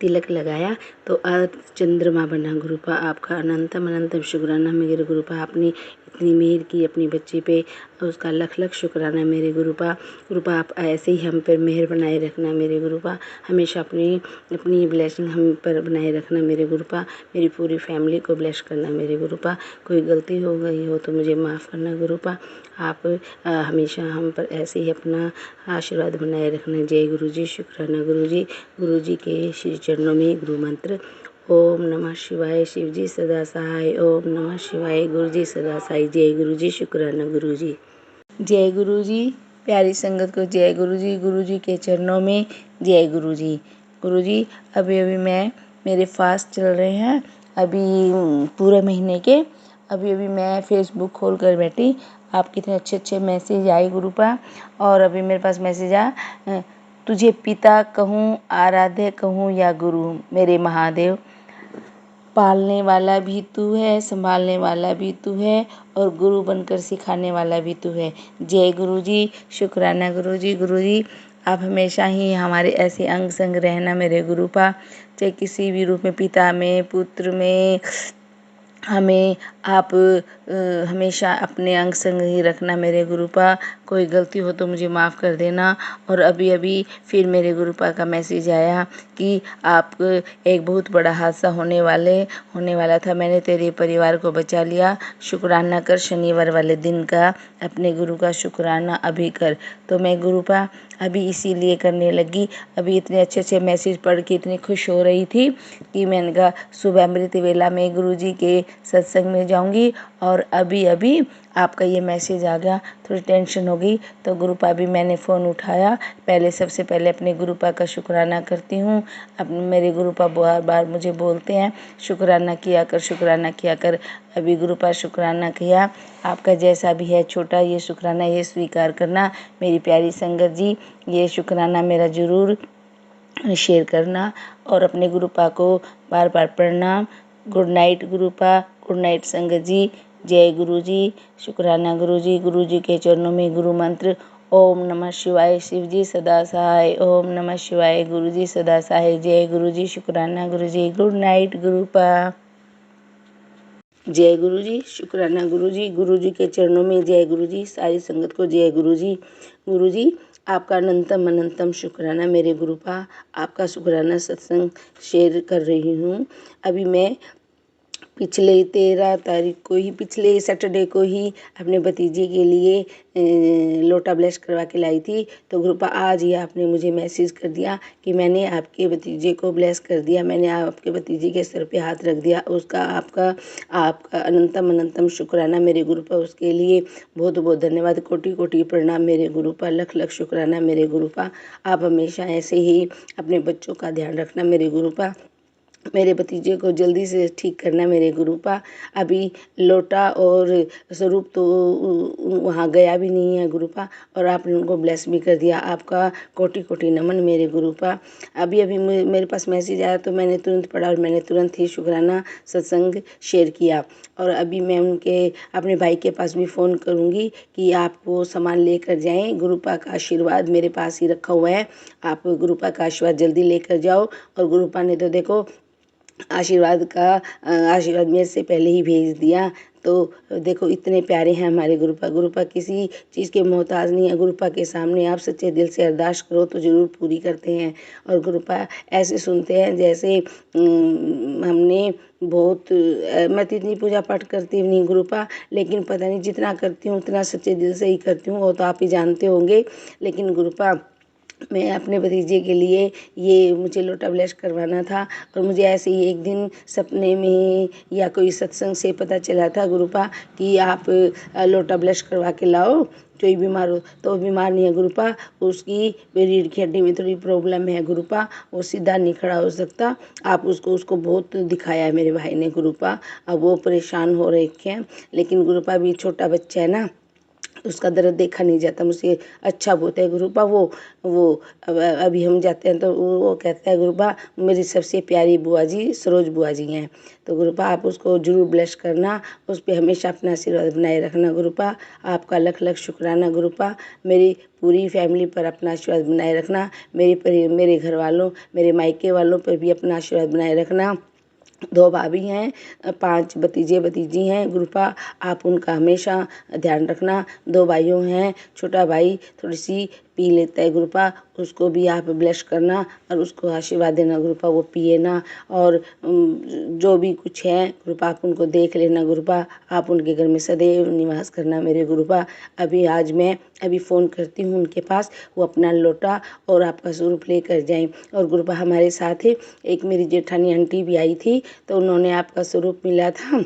तिलक लगाया तो आज चंद्रमा बना गुरुपा। आपका अनंतम अनंतम शुक्राना मेरे गुरुपा। आपने इतनी मेहर की अपनी बच्ची पे, उसका लख लख शुक्राना मेरे गुरुपा। गुरुपा आप ऐसे ही हम पर मेहर बनाए रखना मेरे गुरुपा। हमेशा अपनी ब्लेसिंग हम पर बनाए रखना मेरे गुरुपा। मेरी पूरी फैमिली को ब्लेस करना मेरे गुरुपा। कोई गलती हो गई हो तो मुझे माफ़ करना गुरुपा। आप हमेशा हम पर ऐसे ही अपना आशीर्वाद बनाए रखना। जय गुरु जी, शुक्राना गुरु जी। गुरु जी के श्री चरणों में गुरु मंत्र ओम नमः शिवाय। शिव जी सदा सहाय। ओम नमः शिवाय। गुरु जी सदा सहाय। जय गुरु जी। शुक्राना गुरु जी। जय गुरु जी। प्यारी संगत को जय गुरु जी। गुरु जी के चरणों में जय गुरु जी। गुरु जी अभी अभी मेरे फास्ट चल रहे हैं अभी पूरे महीने के। अभी अभी मैं फेसबुक खोल कर बैठी, आप कितने अच्छे अच्छे मैसेज आए गुरुपा। और अभी मेरे पास मैसेज आया, तुझे पिता कहूँ आराध्य कहूँ या गुरु मेरे महादेव, पालने वाला भी तू है, संभालने वाला भी तू है और गुरु बनकर सिखाने वाला भी तू है। जय गुरु जी। शुक्राना गुरु जी। गुरु जी आप हमेशा ही हमारे ऐसे अंग संग रहना मेरे गुरुपा, चाहे किसी भी रूप में, पिता में, पुत्र में, हमें आप हमेशा अपने अंग संग ही रखना मेरे गुरुपा। कोई गलती हो तो मुझे माफ़ कर देना। और अभी अभी फिर मेरे गुरुपा का मैसेज आया कि आप एक बहुत बड़ा हादसा होने वाला था, मैंने तेरे परिवार को बचा लिया। शुक्राना कर शनिवार वाले दिन का, अपने गुरु का शुक्राना अभी कर। तो मैं गुरुपा अभी इसीलिए करने लगी। अभी इतने अच्छे अच्छे मैसेज पढ़ के इतनी खुश हो रही थी कि मैंने कहा सुबह अमृत वेला में गुरु जी के सत्संग में जाऊंगी। और अभी अभी आपका ये मैसेज आ गया, थोड़ी टेंशन हो गई। तो गुरुपा भी मैंने फ़ोन उठाया। सबसे पहले अपने गुरुपा का शुक्राना करती हूँ। अपने मेरे गुरुपा बार बार मुझे बोलते हैं शुक्राना किया कर, शुक्राना किया कर। अभी गुरुपा शुक्राना किया। आपका जैसा भी है छोटा ये शुक्राना ये स्वीकार करना मेरी प्यारी संगत जी। ये शुक्राना मेरा ज़रूर शेयर करना और अपने गुरुपा को बार बार प्रणाम। गुड नाइट गुरुपा, गुड नाइट संगत जी। जय गुरु जी। शुक्राना गुरु जी। गुरु जी के चरणों में गुरु मंत्र ओम नमः शिवाय। शिव जी सदा सहाय। ओम नमः शिवाय। गुरु जी सदा सहाय। जय गुरु जी। शुक्राना गुरु जी। Good night गुरुपा। जय गुरु जी। शुक्राना गुरु जी। गुरु जी के चरणों में जय गुरु जी। सारी संगत को जय गुरु जी। गुरु जी आपका अनंतम अनंतम शुक्राना मेरे गुरुपा। आपका शुक्राना सत्संग शेयर कर रही हूँ। अभी मैं पिछले 13 तारीख को ही, पिछले सैटरडे को ही अपने भतीजे के लिए लोटा ब्लेस करवा के लाई थी। तो ग्रुपा आज ही आपने मुझे मैसेज कर दिया कि मैंने आपके भतीजे को ब्लेस कर दिया, मैंने आपके भतीजे के सर पे हाथ रख दिया। उसका आपका अनंतम अनंतम शुक्राना मेरे गुरुपा। उसके लिए बहुत बहुत धन्यवाद, कोटि कोटि प्रणाम मेरे गुरुपा। लख लख शुक्राना मेरे गुरुपा। आप हमेशा ऐसे ही अपने बच्चों का ध्यान रखना मेरे गुरुपा। मेरे भतीजे को जल्दी से ठीक करना मेरे गुरुपा। अभी लोटा और स्वरूप तो वहाँ गया भी नहीं है गुरुपा, और आपने उनको ब्लेस भी कर दिया। आपका कोटि कोटि नमन मेरे गुरुपा। अभी अभी मेरे पास मैसेज आया तो मैंने तुरंत पढ़ा और मैंने तुरंत ही शुक्राना सत्संग शेयर किया। और अभी मैं अपने भाई के पास भी फ़ोन करूँगी कि आप वो सामान लेकर जाएं। गुरुपा का आशीर्वाद मेरे पास ही रखा हुआ है, आप गुरुपा का आशीर्वाद जल्दी लेकर जाओ। और गुरुपा ने तो देखो आशीर्वाद मेरे से पहले ही भेज दिया। तो देखो इतने प्यारे हैं हमारे गुरुपा। गुरुपा किसी चीज़ के मोहताज नहीं है। गुरुपा के सामने आप सच्चे दिल से अरदास करो तो ज़रूर पूरी करते हैं। और गुरुपा ऐसे सुनते हैं जैसे हमने बहुत मैं तो इतनी पूजा पाठ करती नहीं गुरुपा, लेकिन पता नहीं जितना करती हूँ उतना सच्चे दिल से ही करती हूँ, वो तो आप ही जानते होंगे। लेकिन गुरुपा मैं अपने भतीजे के लिए ये मुझे लोटा ब्लेस करवाना था। और मुझे ऐसे ही एक दिन सपने में या कोई सत्संग से पता चला था गुरुपा कि आप लोटा ब्लेस करवा के लाओ, कोई बीमार हो। तो बीमार नहीं है गुरुपा, उसकी रीढ़ की हड्डी में थोड़ी प्रॉब्लम है गुरुपा, वो सीधा नहीं खड़ा हो सकता। आप उसको बहुत दिखाया है मेरे भाई ने गुरुपा। अब वो परेशान हो रखे हैं, लेकिन गुरुपा भी छोटा बच्चा है ना, उसका दर्द देखा नहीं जाता। मुझे अच्छा बोलता है गुरुपा। वो अभी हम जाते हैं तो वो कहता है गुरुपा मेरी सबसे प्यारी बुआ जी सरोज बुआ जी हैं। तो गुरुपा आप उसको जरूर ब्लेस करना, उस पर हमेशा अपना आशीर्वाद बनाए रखना गुरुपा। आपका लख लख शुक्राना गुरुपा। मेरी पूरी फैमिली पर अपना आशीर्वाद बनाए रखना। मेरे घर वालों, मेरे मायके वालों पर भी अपना आशीर्वाद बनाए रखना। 2 भाभी हैं, 5 भतीजे भतीजी हैं गुरुपा, आप उनका हमेशा ध्यान रखना। 2 भाइयों हैं, छोटा भाई थोड़ी सी पी लेता है गुरुपा, उसको भी आप ब्लेस करना और उसको आशीर्वाद देना गुरुपा, वो पिए ना। और जो भी कुछ है गुरुपा आप उनको देख लेना गुरुपा, आप उनके घर में सदैव निवास करना मेरे गुरुपा। आज मैं फ़ोन करती हूँ उनके पास, वो अपना लोटा और आपका स्वरूप लेकर जाएं। और गुरुपा हमारे साथ एक मेरी जेठानी आंटी भी आई थी, तो उन्होंने आपका स्वरूप मिला था,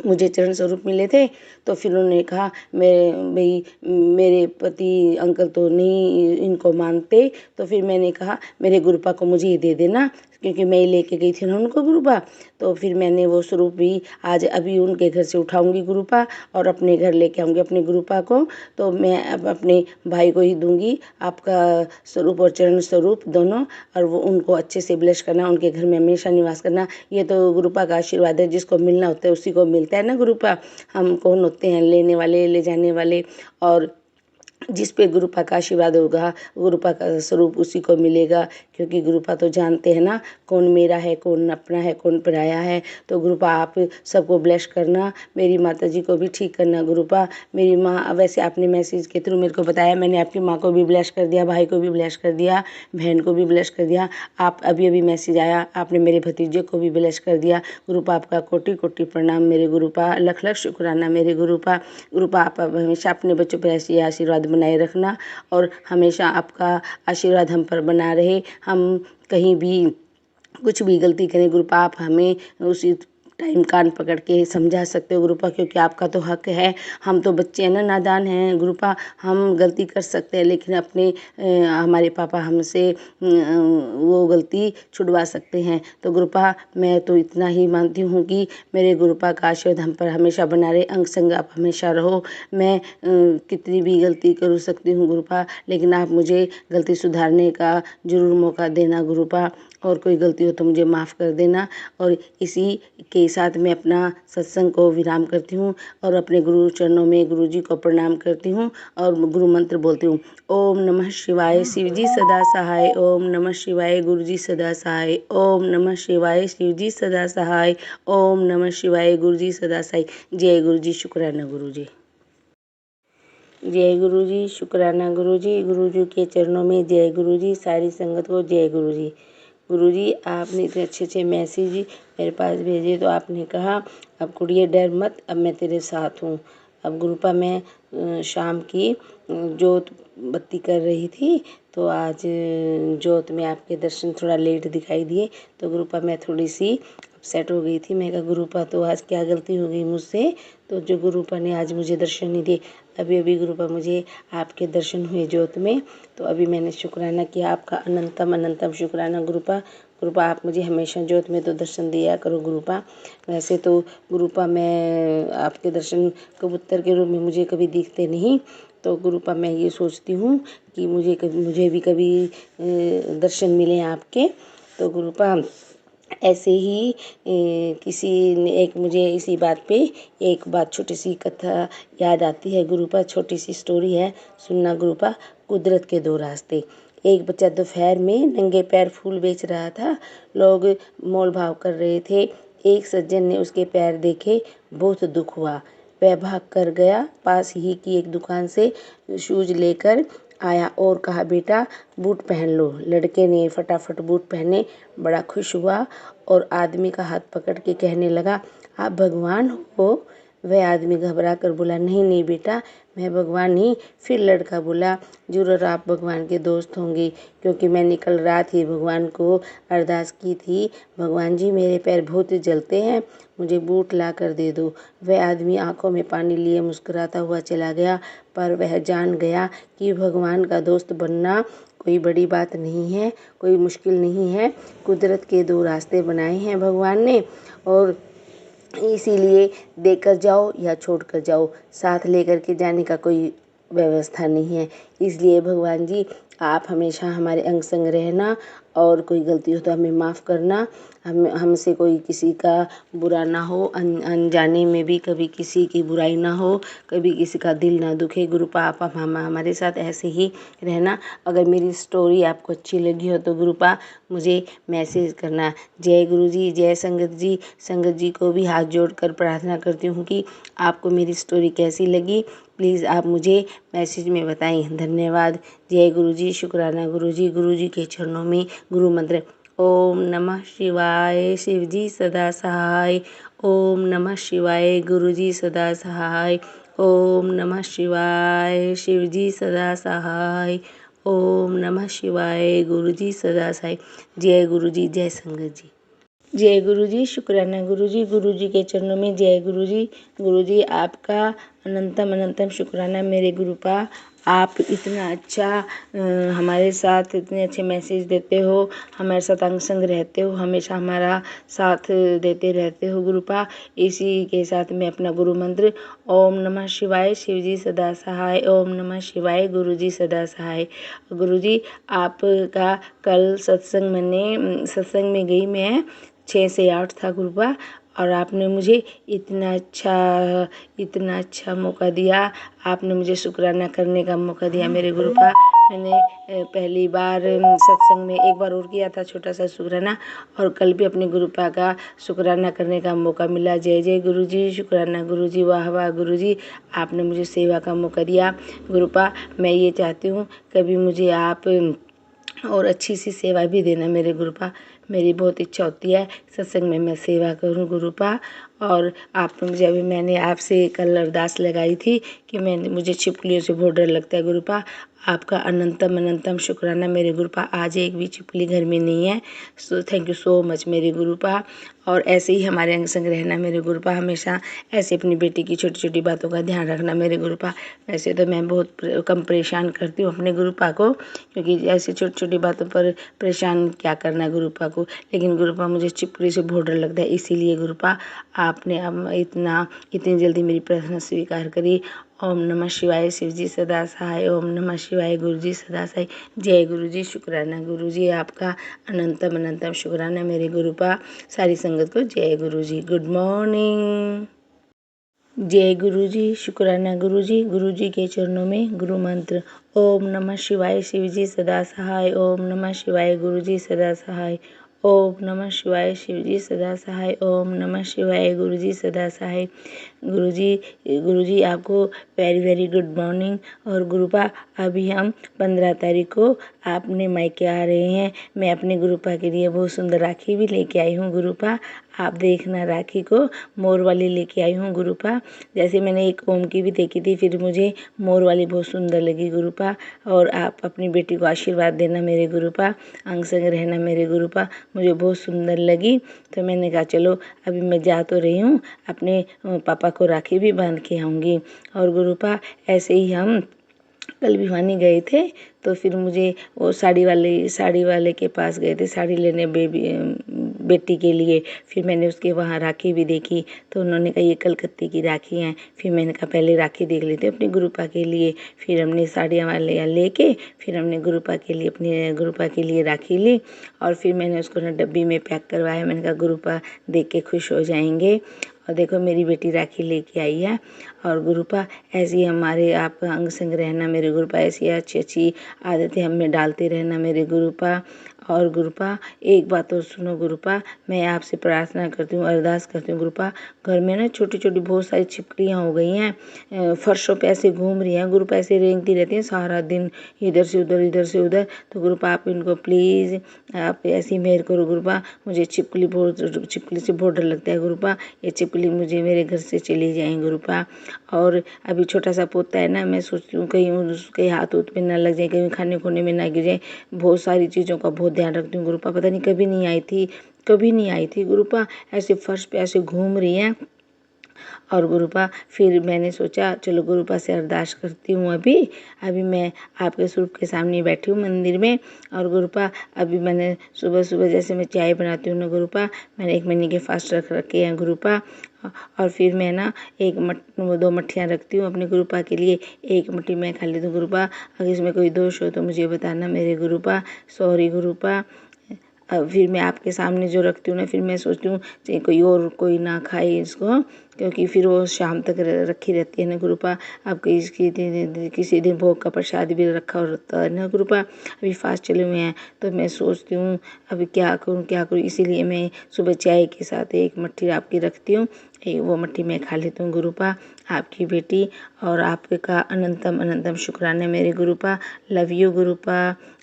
मुझे चरण स्वरूप मिले थे। तो फिर उन्होंने कहा मेरे पति अंकल तो नहीं इनको मानते, तो फिर मैंने कहा मेरे गुरुपा को मुझे ही दे देना, क्योंकि मैं ही लेके गई थी ना उनको गुरुपा। तो फिर मैंने वो स्वरूप भी आज अभी उनके घर से उठाऊंगी गुरुपा और अपने घर लेके आऊंगी अपने गुरुपा को। तो मैं अब अपने भाई को ही दूंगी आपका स्वरूप और चरण स्वरूप दोनों, और वो उनको अच्छे से ब्लेस करना, उनके घर में हमेशा निवास करना। ये तो गुरुपा का आशीर्वाद है, जिसको मिलना होता है उसी को मिलता है ना गुरुपा। हम कौन होते हैं लेने वाले, ले जाने वाले, और जिस पे गुरुपा का आशीर्वाद होगा गुरुपा का स्वरूप उसी को मिलेगा, क्योंकि गुरुपा तो जानते हैं ना कौन मेरा है, कौन अपना है, कौन पराया है। तो गुरुपा आप सबको ब्लेस करना, मेरी माता जी को भी ठीक करना गुरुपा। मेरी माँ, वैसे आपने मैसेज के थ्रू मेरे को बताया, मैंने आपकी माँ को भी ब्लेस कर दिया, भाई को भी ब्लेस कर दिया, बहन को भी ब्लेस कर दिया। आप अभी मैसेज आया, आपने मेरे भतीजे को भी ब्लेस कर दिया गुरुपा। आपका कोटि कोटि प्रणाम मेरे गुरुपा, लख लख शुक्राना मेरे गुरुपा। गुरुपा आप हमेशा अपने बच्चों पर ऐसे आशीर्वाद बनाए रखना, और हमेशा आपका आशीर्वाद हम पर बना रहे। हम कहीं भी कुछ भी गलती करें गुरुपा, आप हमें उसी टाइम कान पकड़ के समझा सकते हो गुरुपा, क्योंकि आपका तो हक है। हम तो बच्चे हैं ना, नादान हैं गुरुपा, हम गलती कर सकते हैं, लेकिन अपने हमारे पापा हमसे वो गलती छुड़वा सकते हैं। तो गुरुपा मैं तो इतना ही मानती हूँ कि मेरे गुरुपा का आशीर्वाद हम पर हमेशा बना रहे, अंग संग आप हमेशा रहो। मैं कितनी भी गलती कर सकती हूँ गुरुपा, लेकिन आप मुझे गलती सुधारने का जरूर मौका देना गुरुपा, और कोई गलती हो तो मुझे माफ़ कर देना। और इसी के साथ मैं अपना सत्संग को विराम करती हूँ, और अपने गुरु चरणों में गुरु जी को प्रणाम करती हूँ, और गुरु मंत्र बोलती हूँ, ओम नमः शिवाय शिव जी सदा सहाय, ओम नमः शिवाय गुरु जी सदा सहाय, ओम नमः शिवाय शिव जी सदा सहाय, ओम नमः शिवाय गुरु जी सदा सहाय। जय गुरु जी, शुक्राना गुरु जी। जय गुरु जी, शुक्राना गुरु जी के चरणों में जय गुरु जी, सारी संगत को जय गुरु जी। गुरु जी आपने इतने अच्छे अच्छे मैसेज मेरे पास भेजे, तो आपने कहा अब कुड़िए डर मत, अब मैं तेरे साथ हूँ। अब गुरुपा मैं शाम की जोत बत्ती कर रही थी, तो आज जोत में आपके दर्शन थोड़ा लेट दिखाई दिए, तो गुरुपा मैं थोड़ी सी अपसेट हो गई थी। मैं कहा गुरुपा तो आज क्या गलती हो गई मुझसे, तो जो गुरुपा ने आज मुझे दर्शन नहीं दिए। अभी गुरुपा मुझे आपके दर्शन हुए जोत में, तो अभी मैंने शुक्राना किया, आपका अनंतम अनंतम शुक्राना गुरुपा। गुरुपा आप मुझे हमेशा जोत में तो दर्शन दिया करो गुरुपा। वैसे तो गुरुपा मैं आपके दर्शन कबूतर के रूप में मुझे कभी दिखते नहीं, तो गुरुपा मैं ये सोचती हूँ कि मुझे भी कभी दर्शन मिले आपके। तो गुरुपा ऐसे ही किसी ने एक मुझे इसी बात पे एक बात छोटी सी कथा याद आती है गुरुपा, छोटी सी स्टोरी है, सुनना गुरुपा। कुदरत के दो रास्ते। एक बच्चा दोपहर में नंगे पैर फूल बेच रहा था, लोग मोल भाव कर रहे थे। एक सज्जन ने उसके पैर देखे, बहुत दुख हुआ। वह भाग कर गया, पास ही की एक दुकान से शूज लेकर आया और कहा बेटा बूट पहन लो। लड़के ने फटाफट बूट पहने, बड़ा खुश हुआ और आदमी का हाथ पकड़ के कहने लगा आप भगवान हो। वह आदमी घबरा कर बोला नहीं नहीं बेटा मैं भगवान नहीं। फिर लड़का बोला जरूर आप भगवान के दोस्त होंगे, क्योंकि मैंने कल रात ही भगवान को अरदास की थी, भगवान जी मेरे पैर बहुत जलते हैं, मुझे बूट ला कर दे दो। वह आदमी आंखों में पानी लिए मुस्कुराता हुआ चला गया, पर वह जान गया कि भगवान का दोस्त बनना कोई बड़ी बात नहीं है, कोई मुश्किल नहीं है। कुदरत के दो रास्ते बनाए हैं भगवान ने, और इसीलिए देकर जाओ या छोड़ कर जाओ, साथ लेकर के जाने का कोई व्यवस्था नहीं है। इसलिए भगवान जी आप हमेशा हमारे अंग संग रहना, और कोई गलती हो तो हमें माफ़ करना। हमसे कोई किसी का बुरा ना हो, अनजाने में भी कभी किसी की बुराई ना हो, कभी किसी का दिल ना दुखे। गुरुपा आप हमारे साथ ऐसे ही रहना। अगर मेरी स्टोरी आपको अच्छी लगी हो तो गुरुपा मुझे मैसेज करना। जय गुरु जी, जय संगत जी। संगत जी को भी हाथ जोड़कर प्रार्थना करती हूँ कि आपको मेरी स्टोरी कैसी लगी, प्लीज़ आप मुझे मैसेज में बताई। धन्यवाद। जय गुरु जी। शुक्राना गुरु जी के चरणों में गुरु मंत्र। ओम नमः शिवाय। शिव जी सदा सहाय। ओम नमः शिवाय। गुरु जी सदा सहाय। ओम नमः शिवाय। शिव जी सदा सहाय। ओम नमः शिवाय। गुरु जी सदा सहाय। जय गुरु जी। जय संगत जी। जय गुरु जी। शुक्राना गुरु जी के चरणों में जय गुरु जी आपका अनंतम अनंतम शुक्राना मेरे गुरुपा। आप इतना अच्छा हमारे साथ इतने अच्छे मैसेज देते हो, हमारे साथ अंग संग रहते हो, हमेशा हमारा साथ देते रहते हो गुरुपा। इसी के साथ मैं अपना गुरु मंत्र ओम नमः शिवाय। शिव जी सदा सहाय। ओम नमः शिवाय। गुरु जी सदा सहाय। गुरु जी आपका कल सत्संग में गई मैं 6 से 8 था गुरुपा, और आपने मुझे इतना अच्छा मौका दिया। आपने मुझे शुक्राना करने का मौका दिया मेरे गुरुपा। मैंने पहली बार सत्संग में एक बार और किया था छोटा सा शुक्राना, और कल भी अपने गुरुपा का शुक्राना करने का मौका मिला। जय जय गुरु जी। शुक्राना गुरु जी। वाह वाह गुरु जी। आपने मुझे सेवा का मौका दिया गुरुपा। मैं ये चाहती हूँ कभी मुझे आप और अच्छी सी सेवा भी देना मेरे गुरुपा। मेरी बहुत इच्छा होती है सत्संग में मैं सेवा करूं गुरुपा। और आप मुझे अभी मैंने आपसे कल अरदास लगाई थी कि मुझे छिपकलियों से बहुत डर लगता है गुरुपा। आपका अनंतम अनंतम शुक्राना मेरे गुरुपा। आज एक भी छिपकली घर में नहीं है। So thank you so much मेरे गुरुपा। और ऐसे ही हमारे अंग संग रहना मेरे गुरुपा। हमेशा ऐसे अपनी बेटी की छोटी छोटी बातों का ध्यान रखना मेरे गुरुपा। वैसे तो मैं बहुत कम परेशान करती हूँ अपने गुरुपा को, क्योंकि ऐसी छोटी छोटी बातों पर परेशान क्या करना गुरुपा को। लेकिन गुरुपा मुझे छिपकली से बहुत डर लगता है, इसीलिए गुरुपा आपने अब इतनी जल्दी मेरी प्रार्थना स्वीकार करी। ओम नमः शिवाय। शिव जी सदा सहाय। ओम नमः शिवाय। गुरु जी सदा सहाय। जय गुरु जी। शुक्राना गुरु जी आपका अनंतम अनंतम शुक्राना मेरे गुरुपा। सारी संगत को जय गुरु जी। Good morning. जय गुरु जी। शुक्राना गुरु जी के चरणों में गुरु मंत्र। ओम नमः शिवाय। शिव जी सदा सहाय। ओम नमः शिवाय। गुरु जी सदा सहाय। ओम नमः शिवाय। शिव जी सदा सहाय। ओम नमः शिवाय। गुरु जी सदा सहाय। गुरु जी आपको वेरी वेरी गुड मॉर्निंग। और गुरुपा अभी हम 15 तारीख को अपने मायके आ रहे हैं। मैं अपने गुरुपा के लिए बहुत सुंदर राखी भी लेके आई हूँ गुरुपा। आप देखना राखी को मोर वाली लेके आई हूँ गुरुपा। जैसे मैंने एक ओम की भी देखी थी, फिर मुझे मोर वाली बहुत सुंदर लगी गुरुपा। और आप अपनी बेटी को आशीर्वाद देना मेरे गुरुपा। अंग संग रहना मेरे गुरुपा। मुझे बहुत सुंदर लगी, तो मैंने कहा चलो अभी मैं जा तो रही हूँ, अपने पापा को राखी भी बांध के आऊँगी। और गुरुपा ऐसे ही हम कल भिवानी गए थे, तो फिर मुझे वो साड़ी वाले के पास गए थे साड़ी लेने बेटी के लिए। फिर मैंने उसके वहाँ राखी भी देखी, तो उन्होंने कहा ये कलकत्ते की राखी हैं। फिर मैंने कहा पहले राखी देख लेते अपने गुरुपा के लिए। फिर हमने साड़ियाँ वाले लेके फिर हमने अपने गुरुपा के लिए राखी ली। और फिर मैंने उसको ना डब्बी में पैक करवाया। मैंने कहा गुरुपा देख के खुश हो जाएंगे। और देखो मेरी बेटी राखी लेके आई है। और गुरुपा ऐसी हमारे आप अंग संग रहना मेरे गुरुपा। ऐसी अच्छी अच्छी आदतें हम में डालते रहना मेरे गुरुपा। और गुरुपा एक बात और सुनो गुरुपा, मैं आपसे प्रार्थना करती हूँ, अरदास करती हूँ गुरुपा। घर में ना छोटी छोटी बहुत सारी छिपकलियाँ हो गई हैं, फर्शों पे ऐसे घूम रही हैं गुरुपा, ऐसे रेंगती रहती हैं सारा दिन, इधर से उधर। तो गुरुपा आप इनको प्लीज़ आप ऐसी मेहर करो गुरुपा। मुझे छिपकली से बहुत डर लगता है गुरुपा। ये छिपकली मुझे मेरे घर से चली जाए गुरुपा। और अभी छोटा सा पोता है ना, मैं सोचती हूँ कहीं उसके हाथ उत पे ना लग जाए, कहीं खाने खोने में ना गिर जाए। बहुत सारी चीज़ों का बहुत ध्यान रखती हूँ गुरुपा। पता नहीं कभी नहीं आई थी गुरुपा, ऐसे फर्श पे ऐसे घूम रही हैं। और गुरुपा फिर मैंने सोचा चलो गुरुपा से अरदास करती हूँ। अभी मैं आपके स्वरूप के सामने बैठी हूँ मंदिर में। और गुरुपा अभी मैंने सुबह सुबह जैसे मैं चाय बनाती हूँ ना गुरुपा, मैंने 1 महीने के फास्ट रखे हैं गुरुपा। और फिर मैं ना 2 मट्ठियाँ रखती हूँ अपने गुरुपा के लिए। 1 मट्ठी मैं खा लेती हूँ गुरुपा। अगर इसमें कोई दोष हो तो मुझे बताना मेरे गुरुपा। सॉरी गुरुपा। फिर मैं आपके सामने जो रखती हूँ ना, फिर मैं सोचती हूँ चाहे कोई ना खाए इसको, क्योंकि फिर वो शाम तक रखी रहती है ना गुरुपा। अब किसी दिन भोग का प्रसाद भी रखा होता है ना गुरुपा। अभी फास्ट चले हुए हैं तो मैं सोचती हूँ अभी क्या करूँ, इसीलिए मैं सुबह चाय के साथ एक मट्ठी आपकी रखती हूँ, वो मट्ठी मैं खा लेती हूँ गुरुपा। आपकी बेटी और आपका अनंतम अनंतम शुक्राना मेरे गुरुपा। Love you गुरुपा।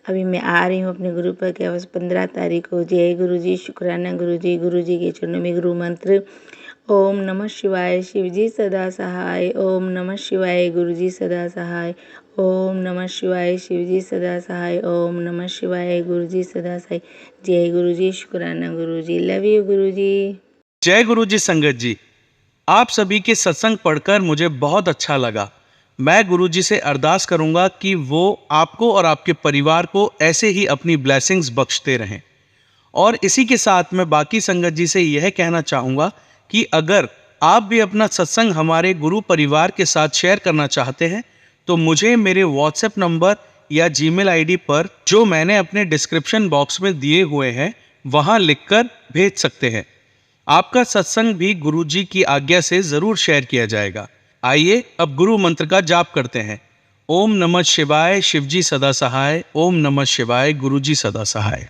अभी मैं आ रही हूँ अपने गुरुपा के बस 15 तारीख को। जय गुरु जी, शुक्राना गुरु जी के चरणों में गुरु मंत्र। ओम नमः शिवाय, शिव जी सदा सहाय। ओम नमः शिवाय, गुरु जी सदा सहाय। ओम नमः शिवाय, शिव जी सदा सहाय। ओम नमः शिवाय, गुरु जी सदा सहाय। जय गुरु जी, शुक्राना गुरु जी। लव यू गुरु जी। जय गुरु जी संगत जी, आप सभी के सत्संग पढ़कर मुझे बहुत अच्छा लगा। मैं गुरु जी से अरदास करूंगा कि वो आपको और आपके परिवार को ऐसे ही अपनी ब्लेसिंग्स बख्शते रहें। और इसी के साथ मैं बाकी संगत जी से यह कहना चाहूँगा कि अगर आप भी अपना सत्संग हमारे गुरु परिवार के साथ शेयर करना चाहते हैं तो मुझे मेरे व्हाट्सएप नंबर या जीमेल आईडी पर, जो मैंने अपने डिस्क्रिप्शन बॉक्स में दिए हुए हैं, वहाँ लिखकर भेज सकते हैं। आपका सत्संग भी गुरु जी की आज्ञा से ज़रूर शेयर किया जाएगा। आइए अब गुरु मंत्र का जाप करते हैं। ओम नमः शिवाय, शिवजी सदा सहाय। ओम नमः शिवाय, गुरु जी सदा सहाय।